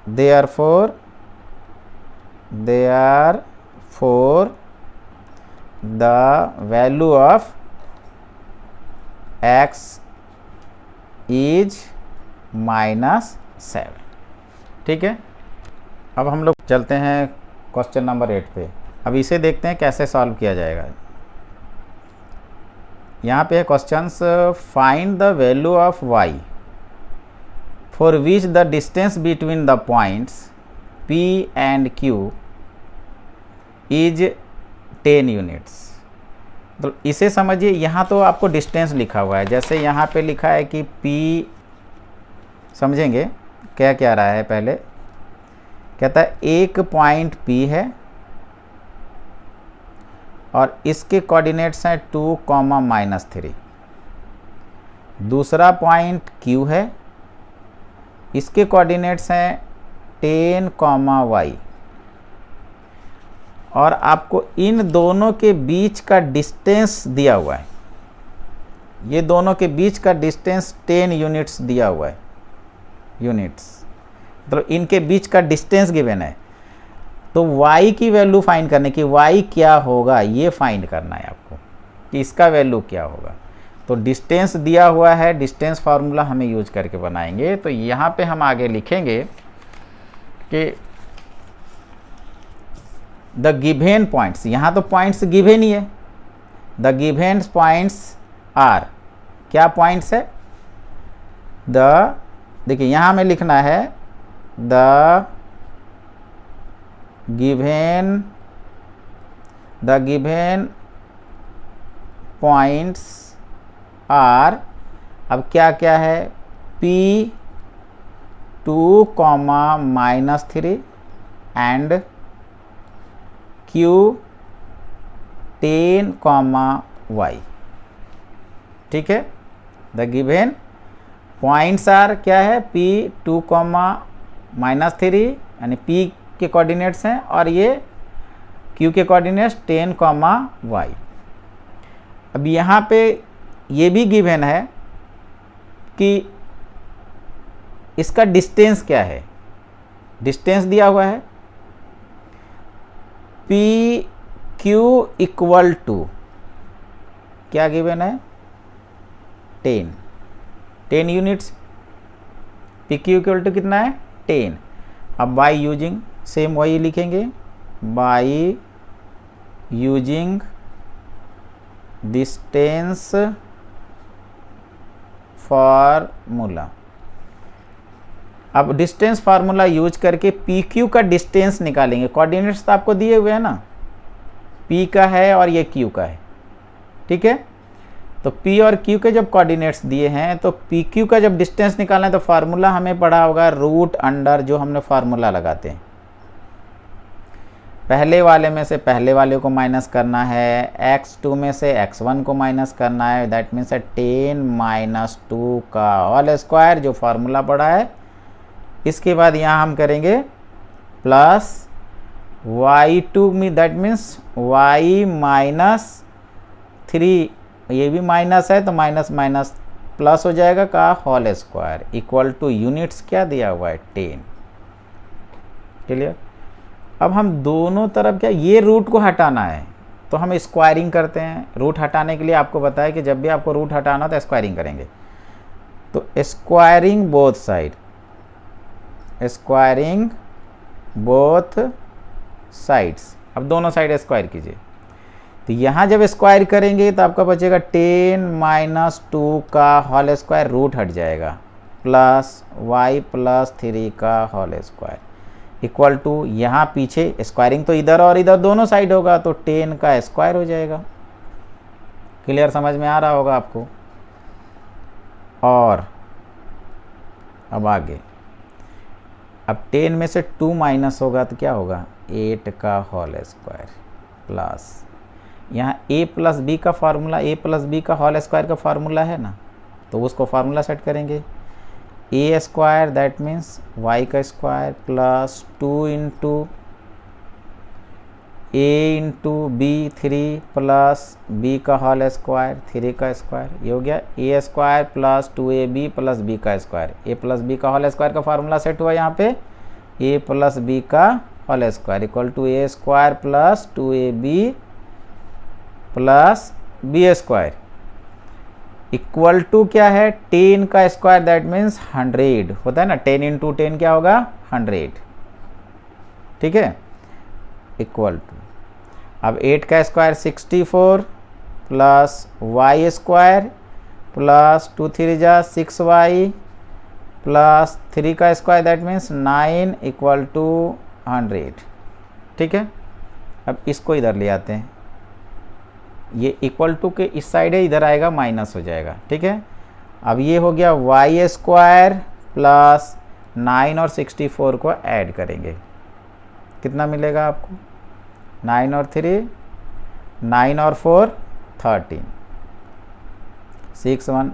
therefore the value of x is -7। ठीक है, अब हम लोग चलते हैं क्वेश्चन नंबर 8 पे। अब इसे देखते हैं कैसे सॉल्व किया जाएगा। यहाँ पे questions, find the value of y for which the distance between the points P and Q is 10 units. तो इसे समझिए, यहाँ तो आपको डिस्टेंस लिखा हुआ है, जैसे यहाँ पे लिखा है कि P, समझेंगे क्या क्या रहा है, पहले कहता है एक पॉइंट P है और इसके कोऑर्डिनेट्स हैं 2, -3। दूसरा पॉइंट Q है, इसके कोऑर्डिनेट्स हैं 10, y और आपको इन दोनों के बीच का डिस्टेंस दिया हुआ है। ये दोनों के बीच का डिस्टेंस 10 यूनिट्स दिया हुआ है, यूनिट्स मतलब इनके बीच का डिस्टेंस गिवन है। तो y की वैल्यू फाइंड करने की, y क्या होगा ये फाइंड करना है आपको कि इसका वैल्यू क्या होगा। तो डिस्टेंस दिया हुआ है, डिस्टेंस फार्मूला हमें यूज करके बनाएंगे। तो यहाँ पे हम आगे लिखेंगे कि द गिवेन पॉइंट्स, यहाँ तो पॉइंट्स गिवेन ही है, द गिवेन पॉइंट्स आर, क्या पॉइंट्स है, देखिए यहाँ हमें लिखना है द गिवेन पॉइंट्स आर, अब क्या क्या है, P2, -3 एंड Q10, y, ठीक है। द गिवेन पॉइंट्स आर क्या है, P2, -3 यानी P के कोऑर्डिनेट्स हैं और ये Q के कोऑर्डिनेट्स 10, y। अब यहाँ पे ये भी गिवन है कि इसका डिस्टेंस क्या है, डिस्टेंस दिया हुआ है PQ इक्वल टू, क्या गिवन है, 10 यूनिट्स, PQ इक्वल टू कितना है, 10। अब बाय यूजिंग सेम वही लिखेंगे, बाय यूजिंग डिस्टेंस फार्मूला। अब डिस्टेंस फार्मूला यूज करके PQ का डिस्टेंस निकालेंगे। कोऑर्डिनेट्स तो आपको दिए हुए हैं ना, P का है और ये Q का है, ठीक है। तो P और Q के जब कोऑर्डिनेट्स दिए हैं तो PQ का जब डिस्टेंस निकालना है तो फार्मूला हमें पढ़ा होगा रूट अंडर, जो हमने फार्मूला लगाते हैं, पहले वाले में से पहले वाले को माइनस करना है, x2 में से x1 को माइनस करना है, दैट मीन्स 10 - 2 का होल स्क्वायर, जो फार्मूला पढ़ा है। इसके बाद यहाँ हम करेंगे प्लस y2 में, दैट मीन्स y -3, ये भी माइनस है तो माइनस माइनस प्लस हो जाएगा का whole square equal to units क्या दिया हुआ है, 10। क्लियर। अब हम दोनों तरफ क्या, ये रूट को हटाना है तो हम स्क्वायरिंग करते हैं। रूट हटाने के लिए आपको बताया कि जब भी आपको रूट हटाना हो तो स्क्वायरिंग करेंगे। तो squaring both side, squaring both sides, अब दोनों साइड स्क्वायर कीजिए। तो यहाँ जब स्क्वायर करेंगे तो आपका बचेगा 10 - 2 का होल स्क्वायर, रूट हट जाएगा, प्लस y + 3 का होल स्क्वायर इक्वल टू, यहाँ पीछे स्क्वायरिंग तो इधर और इधर दोनों साइड होगा तो 10 का स्क्वायर हो जाएगा। क्लियर, समझ में आ रहा होगा आपको। और अब आगे, अब 10 में से 2 माइनस होगा तो क्या होगा, 8 का होल स्क्वायर प्लस, यहाँ a + b का फार्मूला, a + b का होल स्क्वायर का फार्मूला है ना, तो उसको फार्मूला सेट करेंगे, a square that means y का square plus 2 × a × b 3 plus b का होल स्क्वायर 3 का स्क्वायर, ये हो गया a square plus 2ab plus b का स्क्वायर। a + b का होल स्क्वायर का फार्मूला सेट हुआ यहाँ पे, a + b का whole square equal to a square plus 2ab plus b square equal to क्या है, 10 का स्क्वायर दैट मीन्स 100 होता है ना, 10 × 10 क्या होगा, 100, ठीक है, इक्वल टू, अब 8 का square 64 plus y square plus 2 3 जा 6y प्लस 3 का square that means 9 equal to 100, ठीक है। अब इसको इधर ले आते हैं, ये इक्वल टू के इस साइड है, इधर आएगा माइनस हो जाएगा, ठीक है। अब ये हो गया y स्क्वायर प्लस 9 और 64 को ऐड करेंगे, कितना मिलेगा आपको, 9 और 3 9 और 4 13 6 1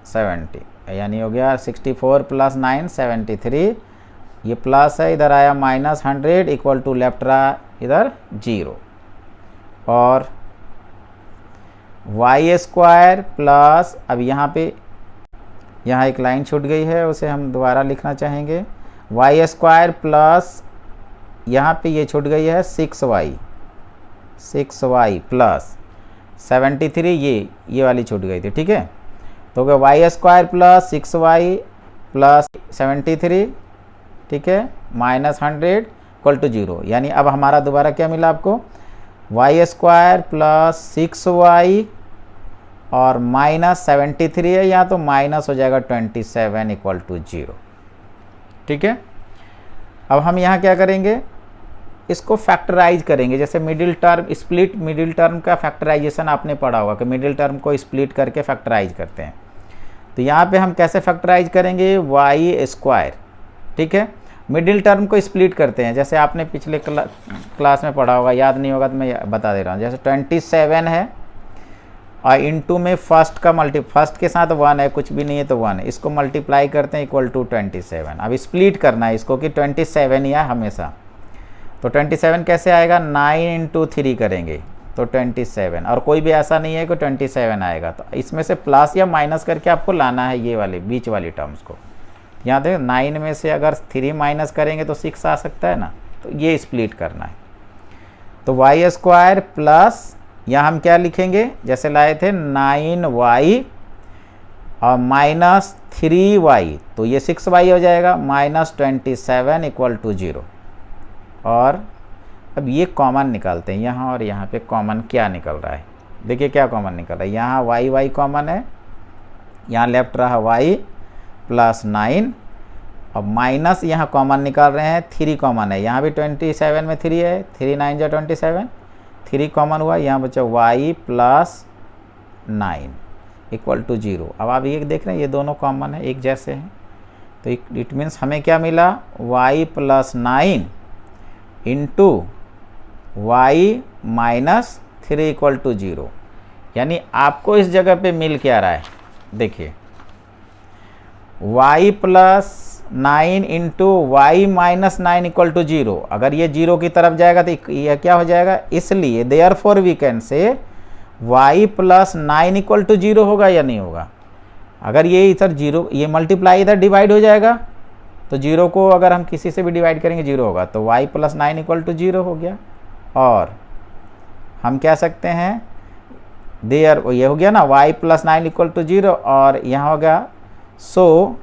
70, यानी हो गया 64 प्लस 9 73, ये प्लस है इधर आया -100 इक्वल टू लेफ्ट रहा इधर 0, और वाई स्क्वायर प्लस, अब यहाँ पे यहाँ एक लाइन छूट गई है, उसे हम दोबारा लिखना चाहेंगे, वाई स्क्वायर प्लस यहाँ पे ये छूट गई है 6y प्लस 73, ये वाली छूट गई थी, ठीक है। तो क्या Y square plus 6y plus 73, ठीक है, माइनस 100 इक्वल टू 0। यानी अब हमारा दोबारा क्या मिला आपको, वाई स्क्वायर प्लस 6y और माइनस 73 है, यहाँ तो माइनस हो जाएगा 27 इक्वल टू 0, ठीक है। अब हम यहाँ क्या करेंगे, इसको फैक्टराइज करेंगे। जैसे middle term split, middle term का फैक्टराइजेशन आपने पढ़ा होगा कि मिडिल टर्म को स्प्लिट करके फैक्टराइज करते हैं। तो यहाँ पे हम कैसे फैक्टराइज करेंगे, वाई स्क्वायर, ठीक है, मिडिल टर्म को स्प्लिट करते हैं। जैसे आपने पिछले क्लास में पढ़ा होगा, याद नहीं होगा तो मैं बता दे रहा हूँ। जैसे 27 है और इनटू में फर्स्ट के साथ 1 है, कुछ भी नहीं है तो 1 है, इसको मल्टीप्लाई करते हैं इक्वल टू 27। अब स्प्लिट करना है इसको कि 27 ही है हमेशा। तो 27 कैसे आएगा, 9 इंटू 3 करेंगे तो 27, और कोई भी ऐसा नहीं है कि 27 आएगा। तो इसमें से प्लस या माइनस करके आपको लाना है ये वाले बीच वाली टर्म्स को। यहाँ देखो 9 में से अगर 3 माइनस करेंगे तो 6 आ सकता है ना, तो ये स्प्लिट करना है। तो वाई स्क्वायर प्लस, यहाँ हम क्या लिखेंगे, जैसे लाए थे 9y और माइनस 3y, तो ये 6y हो जाएगा, माइनस 27 इक्वल टू 0। और अब ये कॉमन निकालते हैं, यहाँ और यहाँ पे कॉमन क्या निकल रहा है, देखिए क्या कॉमन निकल रहा है। यहाँ y कॉमन है, यहाँ लेफ्ट रहा y प्लस 9 और माइनस यहाँ कॉमन निकाल रहे हैं, 3 कॉमन है, यहाँ भी 27 में 3 है, 3 9 जो 27, 3 कॉमन हुआ, यहाँ बचा y प्लस 9 इक्वल टू 0। अब आप ये देख रहे हैं ये दोनों कॉमन है, एक जैसे हैं, तो इट मीन्स हमें क्या मिला, y plus 9 into Y minus 3 equal to 0। यानी आपको इस जगह पे मिल क्या रहा है, देखिए y plus 9 into Y minus 9 equal to 0। अगर ये 0 की तरफ जाएगा तो ये क्या हो जाएगा, इसलिए therefore we can say y plus 9 equal to 0 होगा या नहीं होगा। अगर ये इधर 0, ये मल्टीप्लाई इधर डिवाइड हो जाएगा, तो 0 को अगर हम किसी से भी डिवाइड करेंगे 0 होगा, तो y प्लस 9 इक्वल टू 0 हो गया। और हम कह सकते हैं ये हो गया ना, y प्लस 9 इक्वल टू 0, और यहाँ हो गया, सो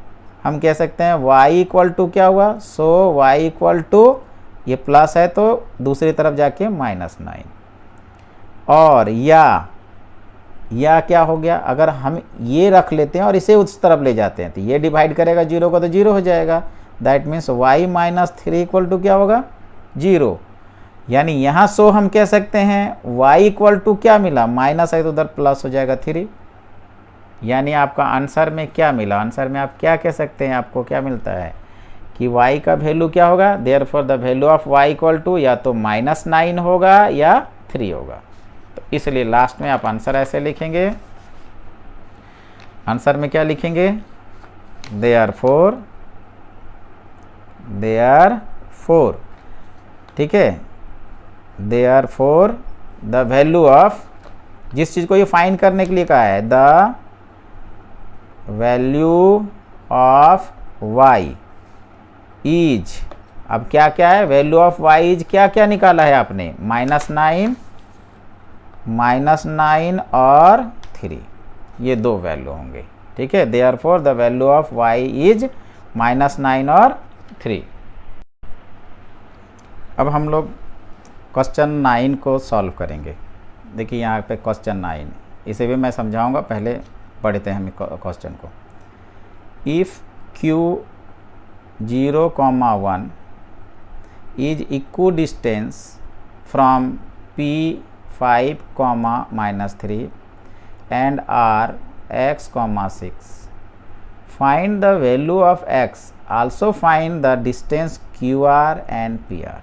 हम कह सकते हैं y इक्वल टू क्या हुआ, सो y इक्वल टू, ये प्लस है तो दूसरी तरफ जाके माइनस 9। और या क्या हो गया, अगर हम ये रख लेते हैं और इसे उस तरफ ले जाते हैं तो ये डिवाइड करेगा 0 को तो 0 हो जाएगा। That means y minus 3 equal to क्या होगा, 0। यानी यहाँ सो हम कह सकते हैं y इक्वल टू क्या मिला, माइनस है तो उधर प्लस हो जाएगा 3। यानी आपका आंसर में क्या मिला, आंसर में आप क्या कह सकते हैं, आपको क्या मिलता है कि y का वैल्यू क्या होगा, therefore the value of y equal to या तो माइनस 9 होगा या 3 होगा। तो इसलिए लास्ट में आप आंसर ऐसे लिखेंगे, आंसर में क्या लिखेंगे, देयरफॉर, ठीक है, देयरफॉर द वैल्यू ऑफ, जिस चीज़ को ये फाइंड करने के लिए कहा है, the value of y is, अब क्या क्या है, वैल्यू ऑफ y इज क्या क्या निकाला है आपने, माइनस 9 और 3, ये दो वैल्यू होंगे, ठीक है। Therefore the value of y is minus 9 और 3। अब हम लोग क्वेश्चन 9 को सॉल्व करेंगे। देखिए यहाँ पे क्वेश्चन 9, इसे भी मैं समझाऊंगा, पहले पढ़ते हैं हम क्वेश्चन को। If q 0,1 is equal distance from P5, -3 and R x, 6, find the value of x, also find the distance QR and PR।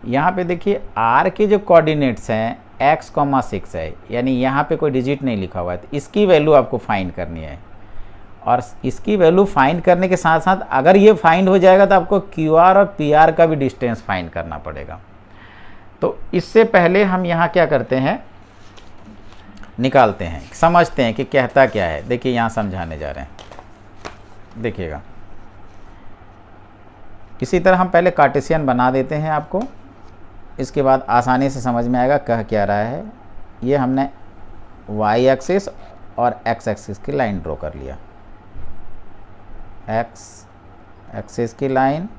यहाँ पे देखिए R के जो कोऑर्डिनेट्स हैं x, 6 है, यानी यहाँ पे कोई डिजिट नहीं लिखा हुआ है, तो इसकी वैल्यू आपको फाइंड करनी है। और इसकी वैल्यू फाइंड करने के साथ साथ अगर ये फाइंड हो जाएगा तो आपको QR और PR का भी डिस्टेंस फाइंड करना पड़ेगा। तो इससे पहले हम यहाँ क्या करते हैं, निकालते हैं, समझते हैं कि कहता क्या है। देखिए यहाँ समझाने जा रहे हैं, देखिएगा। इसी तरह हम पहले कार्टेशियन बना देते हैं आपको, इसके बाद आसानी से समझ में आएगा कह क्या रहा है। ये हमने वाई एक्सिस और एक्स एक्सिस की लाइन ड्रॉ कर लिया, एक्स एक्सिस की लाइन,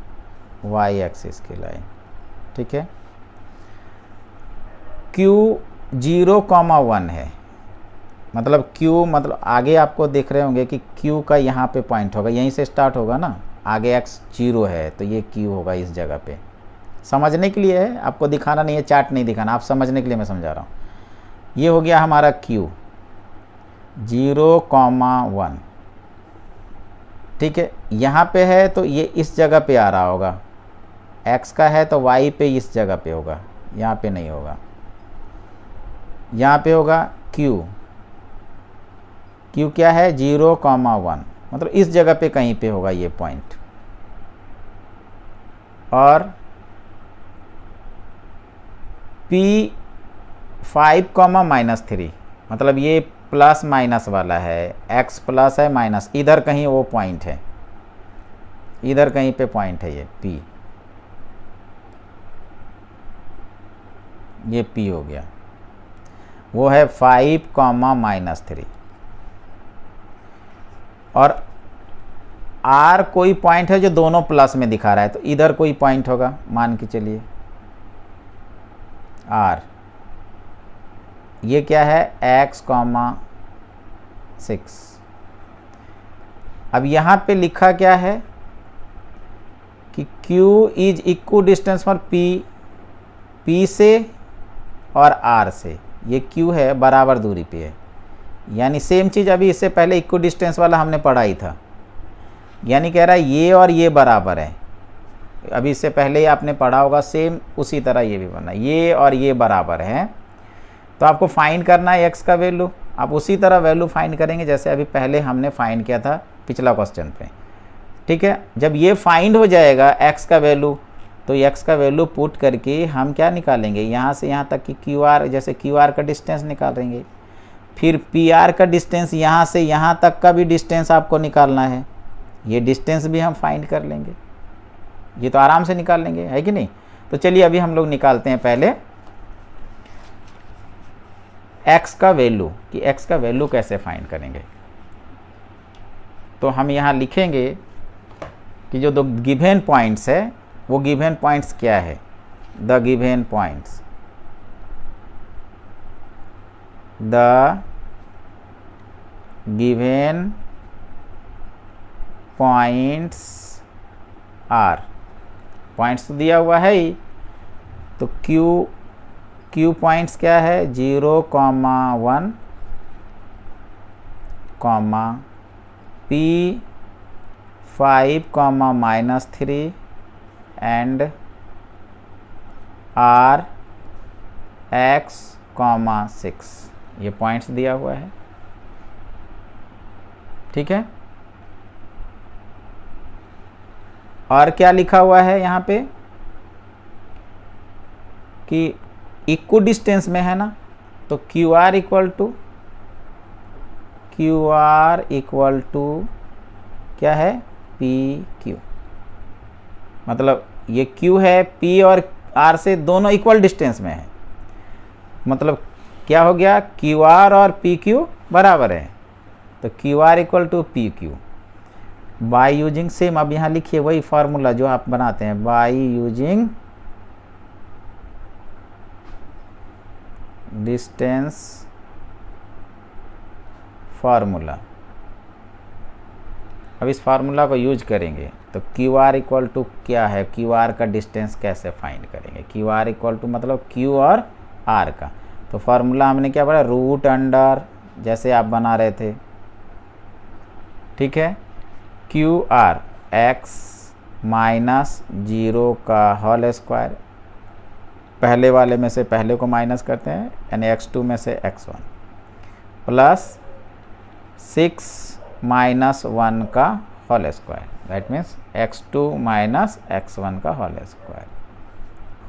वाई एक्सिस की लाइन, ठीक है। Q 0,1 है, मतलब Q मतलब आगे आपको देख रहे होंगे कि Q का यहाँ पे पॉइंट होगा, यहीं से स्टार्ट होगा ना, आगे x 0 है तो ये Q होगा इस जगह पे। समझने के लिए है, आपको दिखाना नहीं है, चार्ट नहीं दिखाना, आप समझने के लिए मैं समझा रहा हूँ। ये हो गया हमारा Q 0,1, ठीक है। यहाँ पे है तो ये इस जगह पे आ रहा होगा, x का है तो y पे इस जगह पे होगा, यहाँ पे नहीं होगा, यहाँ पे होगा Q क्या है 0,1, मतलब इस जगह पे कहीं पे होगा ये पॉइंट। और P 5,-3, मतलब ये प्लस माइनस वाला है, x प्लस है माइनस, इधर कहीं वो पॉइंट है, इधर कहीं पे पॉइंट है ये P, ये P हो गया, वो है 5,-3। और R कोई पॉइंट है जो दोनों प्लस में दिखा रहा है, तो इधर कोई पॉइंट होगा, मान के चलिए R, ये क्या है x,6। अब यहाँ पे लिखा क्या है कि Q is equal distance for P से और R से, ये Q है बराबर दूरी पे है, यानी सेम चीज़ अभी इससे पहले इक्व डिस्टेंस वाला हमने पढ़ा ही था, यानी कह रहा है ये और ये बराबर है, अभी इससे पहले ही आपने पढ़ा होगा, सेम उसी तरह ये भी बनना, ये और ये बराबर है। तो आपको फाइंड करना है x का वैल्यू, आप उसी तरह वैल्यू फाइंड करेंगे जैसे अभी पहले हमने फाइंड किया था पिछला क्वेश्चन पे, ठीक है। जब ये फाइंड हो जाएगा x का वैल्यू, तो x का वैल्यू पुट करके हम क्या निकालेंगे, यहाँ से यहाँ तक कि QR, जैसे QR का डिस्टेंस निकालेंगे, फिर PR का डिस्टेंस, यहाँ से यहाँ तक का भी डिस्टेंस आपको निकालना है, ये डिस्टेंस भी हम फाइंड कर लेंगे, ये तो आराम से निकाल लेंगे, है कि नहीं। तो चलिए अभी हम लोग निकालते हैं पहले x का वैल्यू, कि x का वैल्यू कैसे फाइंड करेंगे। तो हम यहाँ लिखेंगे कि जो दो गिवन पॉइंट्स है, वो गिवन पॉइंट्स क्या है, the given points, the given points are, points तो दिया हुआ है ही, तो Q पॉइंट्स क्या है 0,1, P 5,-3 एंड R x,6, ये पॉइंट्स दिया हुआ है, ठीक है। और क्या लिखा हुआ है यहाँ पे कि इक्व डिस्टेंस में है ना, तो QR इक्वल टू क्या है PQ, मतलब ये Q है, P और R से दोनों इक्वल डिस्टेंस में है, मतलब क्या हो गया QR और PQ बराबर है, तो QR equal to PQ by using same, अब यहाँ लिखिए वही फार्मूला जो आप बनाते हैं, बाय यूजिंग डिस्टेंस फार्मूला। अब इस फार्मूला को यूज करेंगे तो QR इक्वल टू क्या है, QR का डिस्टेंस कैसे फाइंड करेंगे, QR इक्वल टू मतलब Q और R का, तो फार्मूला हमने क्या पढ़ा, रूट अंडर, जैसे आप बना रहे थे, ठीक है, QR x -0 का होल स्क्वायर, पहले वाले में से पहले को माइनस करते हैं, यानी x2 में से x1 प्लस 6 - 1 का whole square, that means x2 - x1 का होल स्क्वायर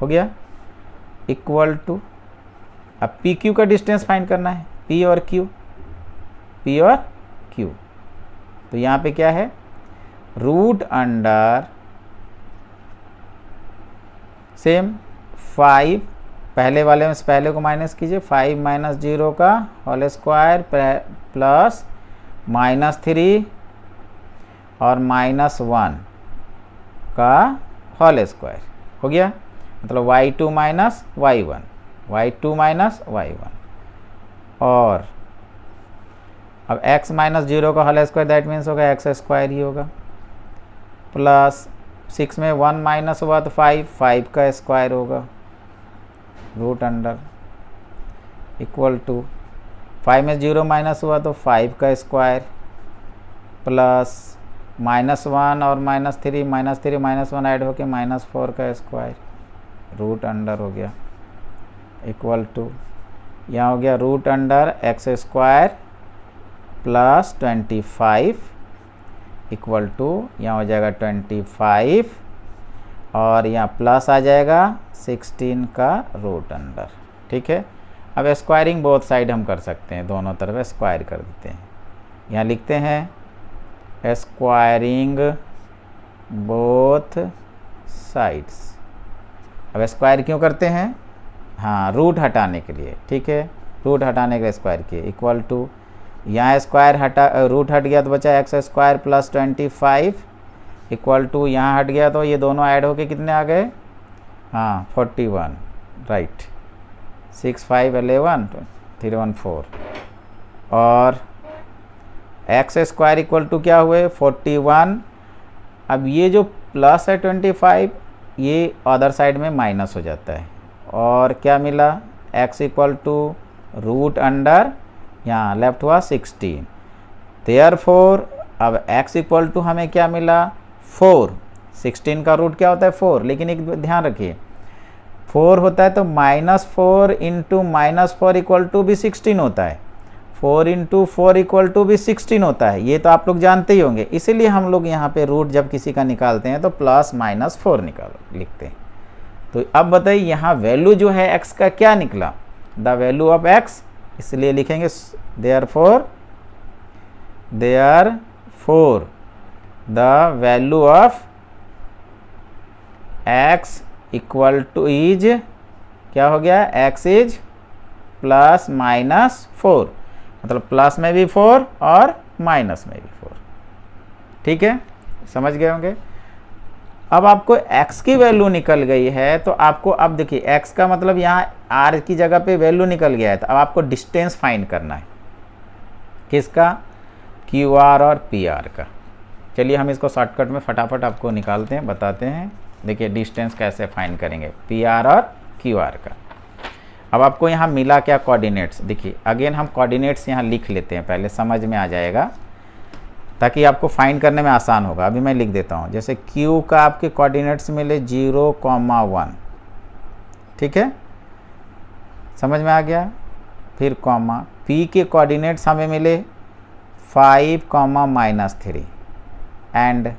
हो गया, इक्वल टू, अब PQ का डिस्टेंस फाइंड करना है, पी और क्यू, पी और क्यू। तो यहाँ पे क्या है, रूट अंडर सेम 5, पहले वाले में से पहले को माइनस कीजिए, 5 माइनस 0 का होल स्क्वायर प्लस -3 और -1 का होल स्क्वायर हो गया, मतलब y2 minus y1, y2 minus y1। और अब x माइनस 0 का होल स्क्वायर दैट मीन्स होगा x स्क्वायर ही होगा, प्लस 6 में 1 माइनस हुआ तो 5 का स्क्वायर होगा, रूट अंडर इक्वल टू 5 में 0 माइनस हुआ तो 5 का स्क्वायर प्लस -1 और -3 -1 ऐड होके -4 का स्क्वायर, रूट अंडर हो गया इक्वल टू, यहाँ हो गया root under x square plus 25 equal to, यहाँ हो जाएगा 25 और यहाँ प्लस आ जाएगा 16 का रूट अंडर। ठीक है, अब स्क्वायरिंग बोथ साइड हम कर सकते हैं, दोनों तरफ स्क्वायर कर देते हैं। यहाँ लिखते हैं स्क्वायरिंग बोथ साइड्स। अब स्क्वायर क्यों करते हैं, हाँ रूट हटाने के लिए। ठीक है, रूट हटाने के स्क्वायर किए इक्वल टू, यहाँ स्क्वायर रूट हट गया तो बचा x square plus 25 equal to, यहाँ हट गया तो ये दोनों ऐड होके कितने आ गए, हाँ 41, राइट, 6 5 11 3 1 4 और x स्क्वायर इक्वल टू क्या हुए 41। अब ये जो प्लस है 25 ये अदर साइड में माइनस हो जाता है और क्या मिला, x equal to root under, यहाँ लेफ्ट हुआ 16, देयरफॉर अब x इक्वल टू हमें क्या मिला 4, 16 का रूट क्या होता है 4, लेकिन एक ध्यान रखिए 4 होता है तो -4 इंटू -4 इक्वल टू भी 16 होता है, 4 इंटू 4 इक्वल टू भी 16 होता है, ये तो आप लोग जानते ही होंगे। इसीलिए हम लोग यहाँ पे रूट जब किसी का निकालते हैं तो +-4 लिखते हैं। तो अब बताइए यहाँ वैल्यू जो है x का क्या निकला, द वैल्यू ऑफ x, इसलिए लिखेंगे therefore the value of x equal two is, क्या हो गया, x इज +-4, मतलब प्लस में भी 4 और माइनस में भी 4। ठीक है, समझ गए होंगे। अब आपको x की वैल्यू निकल गई है तो आपको अब देखिए x का मतलब यहाँ r की जगह पे वैल्यू निकल गया है, तो अब आपको डिस्टेंस फाइंड करना है, किसका, QR और PR का। चलिए हम इसको शॉर्टकट में फटाफट आपको निकालते हैं, बताते हैं। देखिए डिस्टेंस कैसे फाइंड करेंगे PR और QR का। अब आपको यहाँ मिला क्या, कोऑर्डिनेट्स। देखिए अगेन हम कोऑर्डिनेट्स यहाँ लिख लेते हैं, पहले समझ में आ जाएगा ताकि आपको फाइंड करने में आसान होगा। अभी मैं लिख देता हूँ, जैसे Q का आपके कोऑर्डिनेट्स मिले 0,1, ठीक है, समझ में आ गया। फिर कॉमा, P के कोऑर्डिनेट्स हमें मिले 5, -3 एंड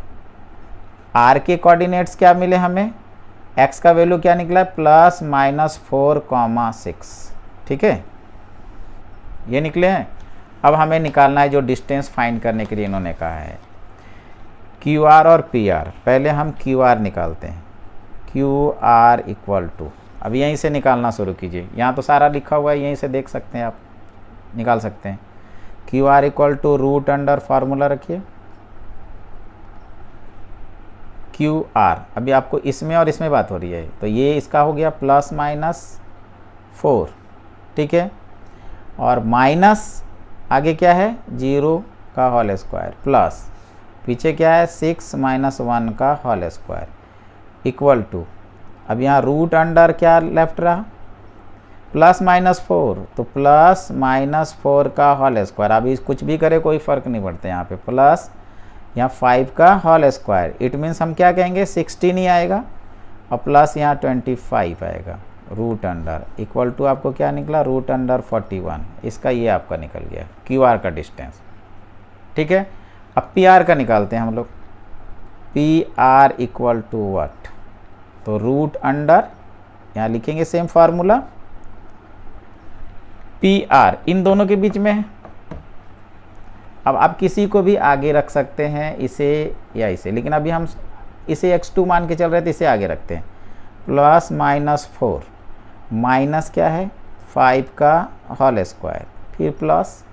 R के कोऑर्डिनेट्स क्या मिले हमें, x का वैल्यू क्या निकला है +-4,6, ठीक है, ये निकले हैं। अब हमें निकालना है जो डिस्टेंस फाइंड करने के लिए इन्होंने कहा है, QR और PR। पहले हम QR निकालते हैं, QR इक्वल टू, अब यहीं से निकालना शुरू कीजिए, यहाँ तो सारा लिखा हुआ है, यहीं से देख सकते हैं, आप निकाल सकते हैं। QR equal to root under, formula रखिए QR। अभी आपको इसमें और इसमें बात हो रही है, तो ये इसका हो गया +-4, ठीक है, और माइनस आगे क्या है 0 का होल स्क्वायर, प्लस पीछे क्या है 6 - 1 का होल स्क्वायर इक्वल टू, अब यहाँ रूट अंडर क्या लेफ्ट रहा +-4, तो +-4 का होल स्क्वायर। अभी कुछ भी करे कोई फ़र्क नहीं पड़ता, यहाँ पे प्लस, यहाँ 5 का होल स्क्वायर, इट मीन्स हम क्या कहेंगे 16 ही आएगा, और प्लस यहाँ 25 आएगा, रूट अंडर इक्वल टू आपको क्या निकला रूट अंडर 41। इसका ये आपका निकल गया QR का डिस्टेंस, ठीक है। अब PR का निकालते हैं हम लोग, PR इक्वल टू व्हाट, तो रूट अंडर, यहाँ लिखेंगे सेम फार्मूला, पी आर इन दोनों के बीच में है। अब आप किसी को भी आगे रख सकते हैं, इसे या इसे, लेकिन अभी हम इसे x2 मान के चल रहे थे, इसे आगे रखते हैं। प्लस माइनस 4 माइनस क्या है 5 का होल स्क्वायर, फिर प्लस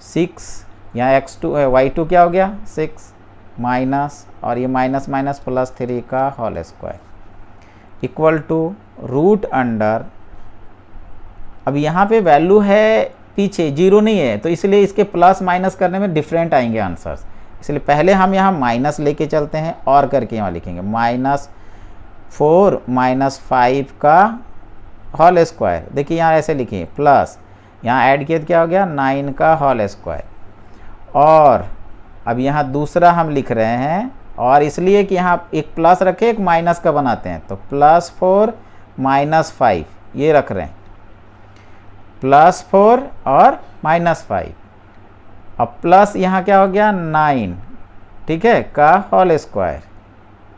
6, यहाँ x2 y2 क्या हो गया 6 माइनस, और ये माइनस माइनस प्लस 3 का whole square equal to root under. अब यहाँ पे वैल्यू है पीछे 0 नहीं है, तो इसलिए इसके प्लस माइनस करने में डिफरेंट आएंगे आंसर्स, इसलिए पहले हम यहाँ माइनस लेके चलते हैं और करके यहाँ लिखेंगे -4 माइनस 5 का होल स्क्वायर। देखिए यहाँ ऐसे लिखिए प्लस, यहाँ ऐड किया तो क्या हो गया 9 का होल स्क्वायर, और अब यहाँ दूसरा हम लिख रहे हैं, और इसलिए कि यहाँ एक प्लस रखे एक माइनस का बनाते हैं, तो +4 माइनस 5 ये रख रहे हैं, +4 और -5, अब प्लस यहाँ क्या हो गया 9, ठीक है, का होल स्क्वायर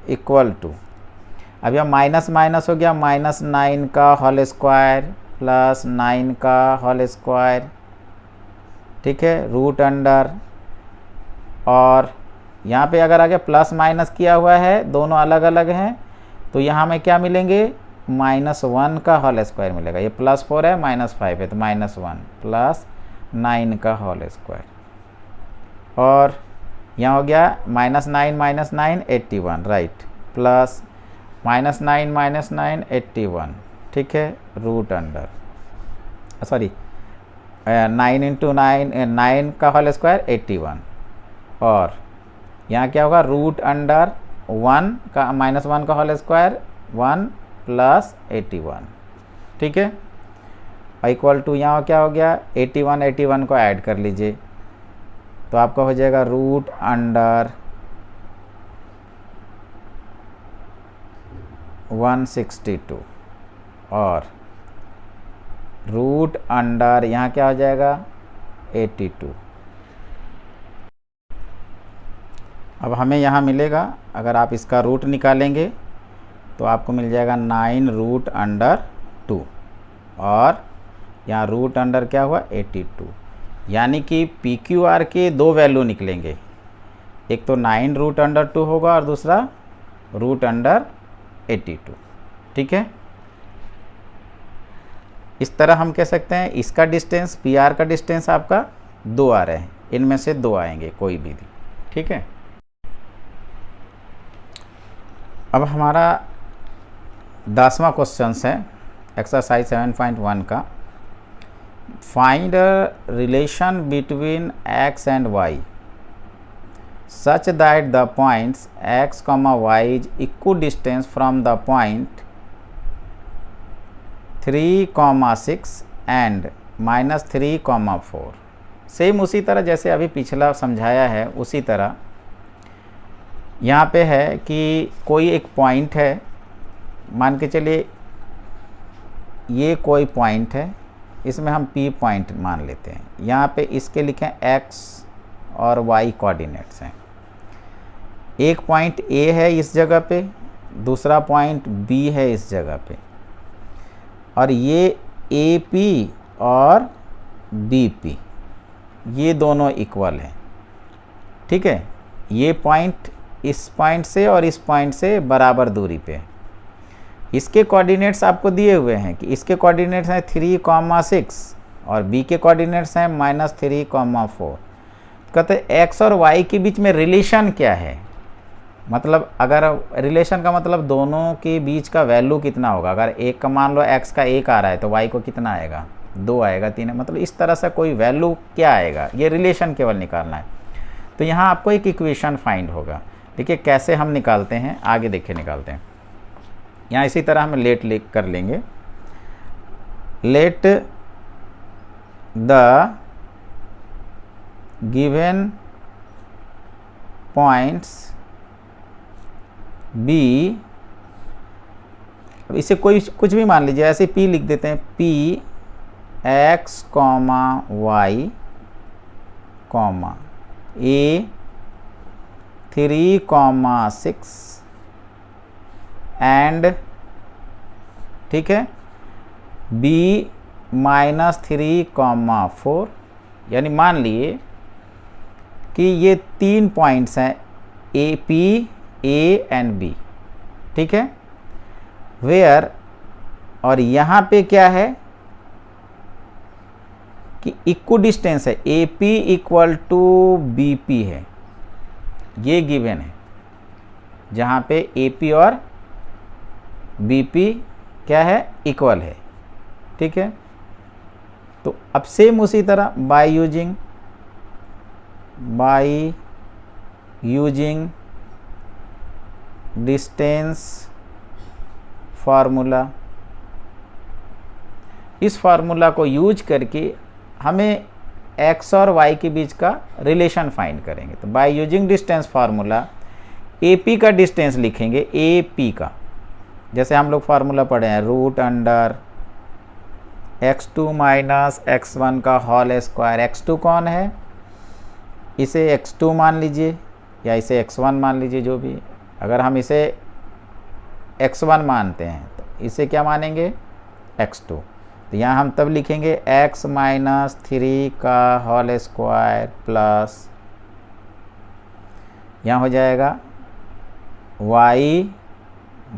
इक्वल टू, अब यह माइनस माइनस हो गया -9 का होल स्क्वायर प्लस 9 का होल स्क्वायर, ठीक है, रूट अंडर, और यहाँ पे अगर आगे प्लस माइनस किया हुआ है दोनों अलग अलग हैं, तो यहाँ में क्या मिलेंगे -1 का होल स्क्वायर मिलेगा, ये +4 है -5 है तो -1 प्लस 9 का होल स्क्वायर, और यहाँ हो गया -9 - 9 81 राइट, प्लस -9 - 9 81, ठीक है, रूट अंडर सॉरी 9 × 9 का होल स्क्वायर 81, और यहाँ क्या होगा रूट अंडर 1 का -1 का होल स्क्वायर 1 प्लस 81, ठीक है, इक्वल टू यहाँ क्या हो गया 81 को ऐड कर लीजिए, तो आपका हो जाएगा रूट अंडर 162, और रूट अंडर यहाँ क्या हो जाएगा 82। अब हमें यहाँ मिलेगा, अगर आप इसका रूट निकालेंगे तो आपको मिल जाएगा 9 रूट अंडर 2, और यहाँ रूट अंडर क्या हुआ 82, यानी कि पी क्यू आर के दो वैल्यू निकलेंगे, एक तो 9 रूट अंडर 2 होगा और दूसरा रूट अंडर 82, ठीक है। इस तरह हम कह सकते हैं इसका डिस्टेंस पी आर का डिस्टेंस आपका 2 आ रहे हैं, इनमें से 2 आएंगे कोई भी, ठीक है। अब हमारा 10वां क्वेश्चन है एक्सरसाइज 7.1 का, find relation between x and y such that the points x, y is equal distance from the point 3,6 and -3,4। Same उसी तरह जैसे अभी पिछला समझाया है उसी तरह यहाँ पे है कि कोई एक पॉइंट है, मान के चलिए ये कोई पॉइंट है, इसमें हम P पॉइंट मान लेते हैं, यहाँ पे इसके लिखें x और y कोऑर्डिनेट्स हैं, एक पॉइंट A है इस जगह पे, दूसरा पॉइंट B है इस जगह पे, और ये AP और BP ये दोनों इक्वल हैं, ठीक है, ये पॉइंट इस पॉइंट से और इस पॉइंट से बराबर दूरी पे है। इसके कोऑर्डिनेट्स आपको दिए हुए हैं कि इसके कोऑर्डिनेट्स हैं 3,6 और बी के कोऑर्डिनेट्स हैं -3,4। कहते हैं x और y के बीच में रिलेशन क्या है, मतलब अगर रिलेशन का मतलब दोनों के बीच का वैल्यू कितना होगा, अगर एक का मान लो x का 1 आ रहा है तो y को कितना आएगा 2 आएगा, 3 है, मतलब इस तरह से कोई वैल्यू क्या आएगा, ये रिलेशन केवल निकालना है। तो यहाँ आपको एक इक्वेशन फाइंड होगा, देखिए कैसे हम निकालते हैं, आगे देखिए निकालते हैं। यहाँ इसी तरह हम लेट लिख कर लेंगे, let the given points B, अब इसे कोई कुछ भी मान लीजिए, ऐसे P लिख देते हैं, P x, y, A 3,6 and, ठीक है, B -3,4, यानी मान लिए कि ये 3 पॉइंट्स हैं ए, पी, ए एंड बी, ठीक है। वेयर, और यहाँ पे क्या है कि इक्व डिस्टेंस है, A P equal to B P है, ये गिवन है, जहाँ पे ए पी और बी पी क्या है, इक्वल है, ठीक है। तो अब सेम उसी तरह बाय यूजिंग डिस्टेंस फार्मूला, इस फार्मूला को यूज करके हमें x और y के बीच का रिलेशन फाइंड करेंगे। तो bye using distance formula AP का डिस्टेंस लिखेंगे, AP का, जैसे हम लोग फार्मूला पढ़े हैं, √अंडर x2 माइनस x1 का होल स्क्वायर। x2 कौन है, इसे x2 मान लीजिए या इसे x1 मान लीजिए, जो भी। अगर हम इसे x1 मानते हैं तो इसे क्या मानेंगे, x2। तो यहाँ हम तब लिखेंगे x माइनस 3 का होल स्क्वायर प्लस, यहाँ हो जाएगा y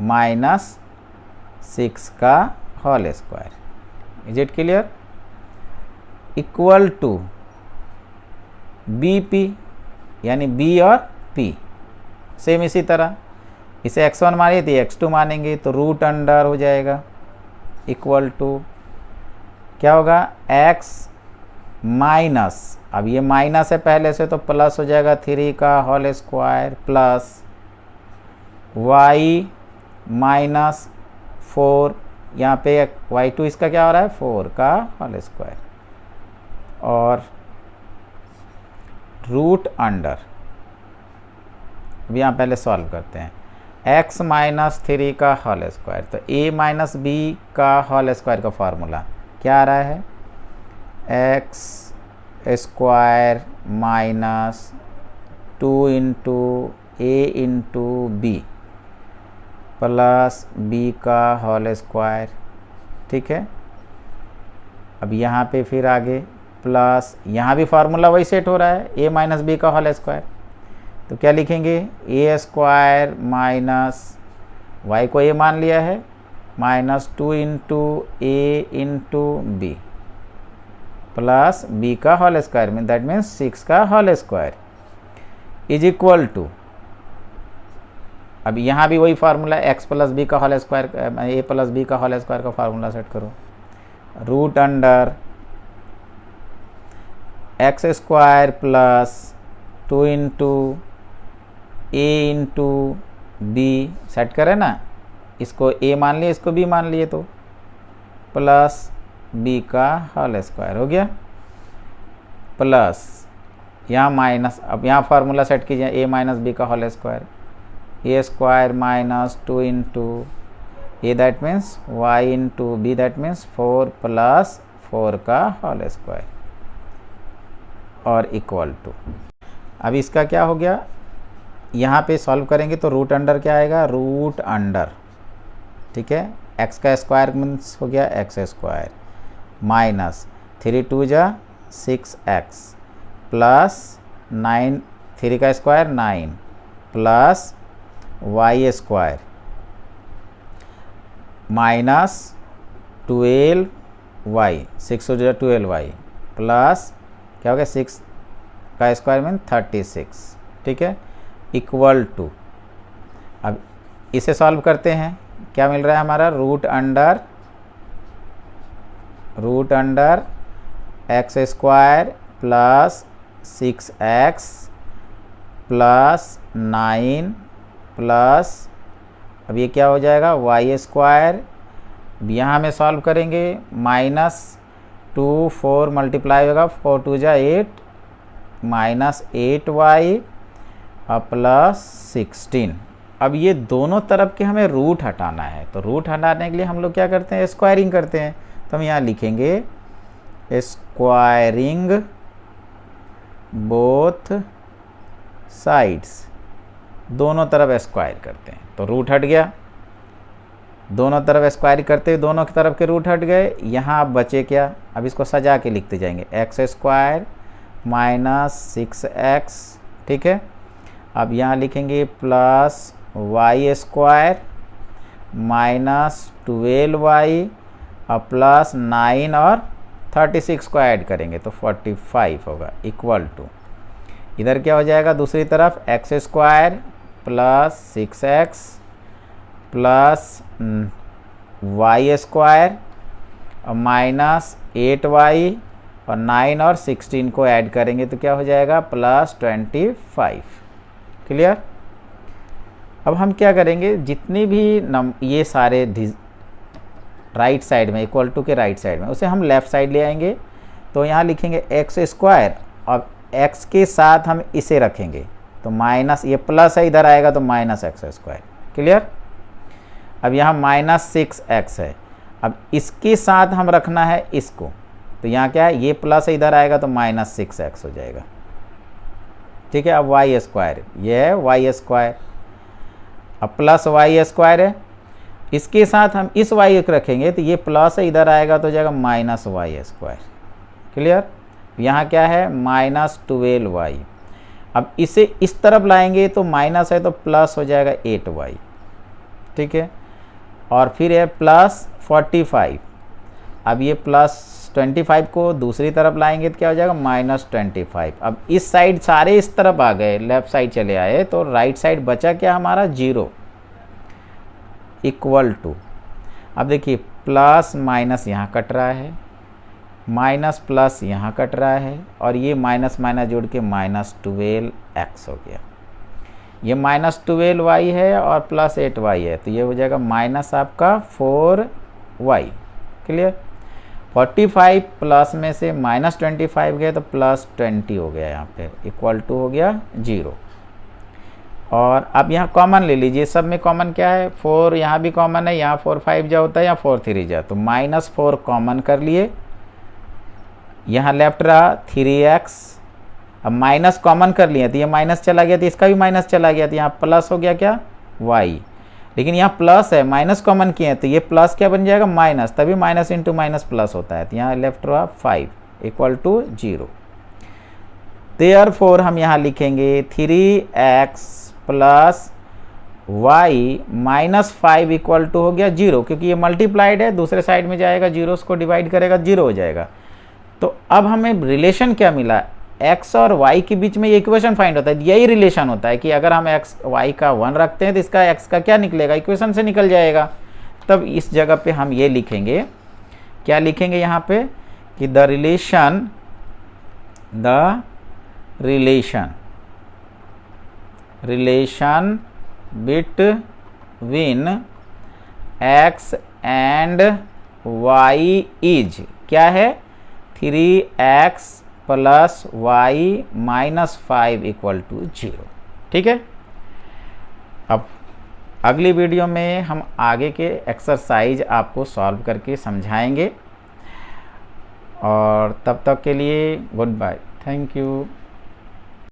माइनस 6 का whole square. Is it clear? Equal to B P, यानी b और p। सेम इसी तरह इसे x1 मानिए तो x2 मानेंगे, तो √अंडर हो जाएगा, इक्वल टू क्या होगा, x माइनस, अब ये माइनस है पहले से तो प्लस हो जाएगा 3 का whole square plus y minus 4, यहाँ पे y2 इसका क्या हो रहा है, 4 का होल स्क्वायर, और √अंडर। अब यहाँ पहले सॉल्व करते हैं, x माइनस 3 का होल स्क्वायर, तो a माइनस b का होल स्क्वायर का फार्मूला क्या आ रहा है, x square minus 2 into a into B plus b का होल स्क्वायर, ठीक है। अब यहाँ पे फिर आगे प्लस, यहाँ भी फार्मूला वही सेट हो रहा है, a माइनस बी का होल स्क्वायर, तो क्या लिखेंगे, a स्क्वायर माइनस, y को a मान लिया है, minus 2 into A into B plus b का होल स्क्वायर में, दैट मीन्स 6 का whole square, is equal to, अब यहाँ भी वही फार्मूला x प्लस बी का whole square, a plus B का होल स्क्वायर का फार्मूला सेट करो, √root under x square plus 2 into A into B, set करें ना, इसको a मान लिए, इसको b मान लिए, तो प्लस b का होल स्क्वायर हो गया, प्लस यहाँ माइनस, अब यहाँ फार्मूला सेट कीजिए, a माइनस बी का whole square, a square minus 2 into A, that means y into B, that means 4 plus 4 का होल स्क्वायर, और इक्वल टू, अब इसका क्या हो गया, यहाँ पे सॉल्व करेंगे तो √अंडर क्या आएगा, √अंडर, ठीक है, x का स्क्वायर मीन्स हो गया x स्क्वायर माइनस 3 2 जा 6x प्लस 9, 3 का square 9 plus y square minus 12y, 6 हो जाए 12y प्लस क्या हो गया, 6 का स्क्वायर मीन 36, ठीक है, इक्वल टू, अब इसे सॉल्व करते हैं, क्या मिल रहा है हमारा, √under x square plus 6x plus 9 plus, अब ये क्या हो जाएगा, y स्क्वायर, यहाँ में सॉल्व करेंगे, माइनस 2 4 मल्टीप्लाई होगा, 4 2 जा 8 माइनस 8y और प्लस 16। अब ये दोनों तरफ के हमें रूट हटाना है, तो रूट हटाने के लिए हम लोग क्या करते हैं, स्क्वायरिंग करते हैं, तो हम यहाँ लिखेंगे स्क्वायरिंग बोथ साइड्स, दोनों तरफ स्क्वायर करते हैं, तो रूट हट गया, दोनों तरफ स्क्वायर करते हुए दोनों की तरफ के रूट हट गए। यहाँ अब बचे क्या, अब इसको सजा के लिखते जाएंगे, एक्स स्क्वायर माइनस 6x, ठीक है। अब यहाँ लिखेंगे plus Y square minus 12y और प्लस 9 और 36 को ऐड करेंगे तो 45 होगा, इक्वल टू इधर क्या हो जाएगा दूसरी तरफ, x square plus 6x plus Y square और माइनस 8y और 9 और 16 को ऐड करेंगे तो क्या हो जाएगा प्लस 25। क्लियर। अब हम क्या करेंगे, जितनी भी ये सारे राइट साइड में इक्वल टू के राइट साइड में उसे हम लेफ़्ट साइड ले आएंगे। तो यहाँ लिखेंगे एक्स स्क्वायर और x के साथ हम इसे रखेंगे तो माइनस, ये प्लस है इधर आएगा तो माइनस एक्स स्क्वायर। क्लियर। अब यहाँ माइनस 6x है, अब इसके साथ हम रखना है इसको, तो यहाँ क्या है, ये प्लस है इधर आएगा तो माइनस 6x हो जाएगा। ठीक है। अब वाई स्क्वायर, ये है वाई स्क्वायर, अब प्लस वाई स्क्वायर है, इसके साथ हम इस वाई को रखेंगे तो ये प्लस है इधर आएगा तो हो जाएगा माइनस वाई स्क्वायर। क्लियर। यहाँ क्या है माइनस 12y, अब इसे इस तरफ लाएंगे तो माइनस है तो प्लस हो जाएगा 8y। ठीक है। और फिर है प्लस 45, अब ये प्लस 25 को दूसरी तरफ लाएंगे तो क्या हो जाएगा माइनस 25। अब इस साइड सारे इस तरफ आ गए, लेफ्ट साइड चले आए तो राइट साइड बचा क्या हमारा 0, इक्वल टू, अब देखिए प्लस माइनस यहाँ कट रहा है, माइनस प्लस यहाँ कट रहा है और ये माइनस माइनस जोड़ के माइनस 12x हो गया। ये माइनस 12y है और प्लस 8y है तो ये हो जाएगा माइनस आपका 4y। क्लियर। 45 प्लस में से माइनस 25 गए तो प्लस 20 हो गया, यहाँ पे इक्वल टू हो गया 0। और अब यहाँ कॉमन ले लीजिए, सब में कॉमन क्या है 4, यहाँ भी कॉमन है, यहाँ 4 5 जा होता है, यहाँ 4 3 जा, तो माइनस 4 कॉमन कर लिए, यहाँ लेफ्ट रहा 3x, अब माइनस कॉमन कर लिए तो ये माइनस चला गया तो इसका भी माइनस चला गया तो यहाँ प्लस हो गया क्या y, लेकिन यहाँ प्लस है माइनस कॉमन किए हैं तो ये प्लस क्या बन जाएगा माइनस, तभी माइनस इंटू माइनस प्लस होता है, तो यहाँ लेफ्ट रहा 5 इक्वल टू 0। देयरफॉर हम यहाँ लिखेंगे 3x plus y minus 5 equal to हो गया 0, क्योंकि ये मल्टीप्लाइड है, दूसरे साइड में जाएगा 0 को डिवाइड करेगा 0 हो जाएगा। तो अब हमें रिलेशन क्या मिला, x और y के बीच में ये इक्वेशन फाइंड होता है, यही रिलेशन होता है कि अगर हम x y का 1 रखते हैं तो इसका x का क्या निकलेगा, इक्वेशन से निकल जाएगा। तब इस जगह पे हम ये लिखेंगे, क्या लिखेंगे यहाँ पे कि the relation between x and y is क्या है 3x plus y minus 5 equal to 0। ठीक है। अब अगली वीडियो में हम आगे के एक्सरसाइज आपको सॉल्व करके समझाएंगे, और तब तक के लिए गुड बाय, थैंक यू।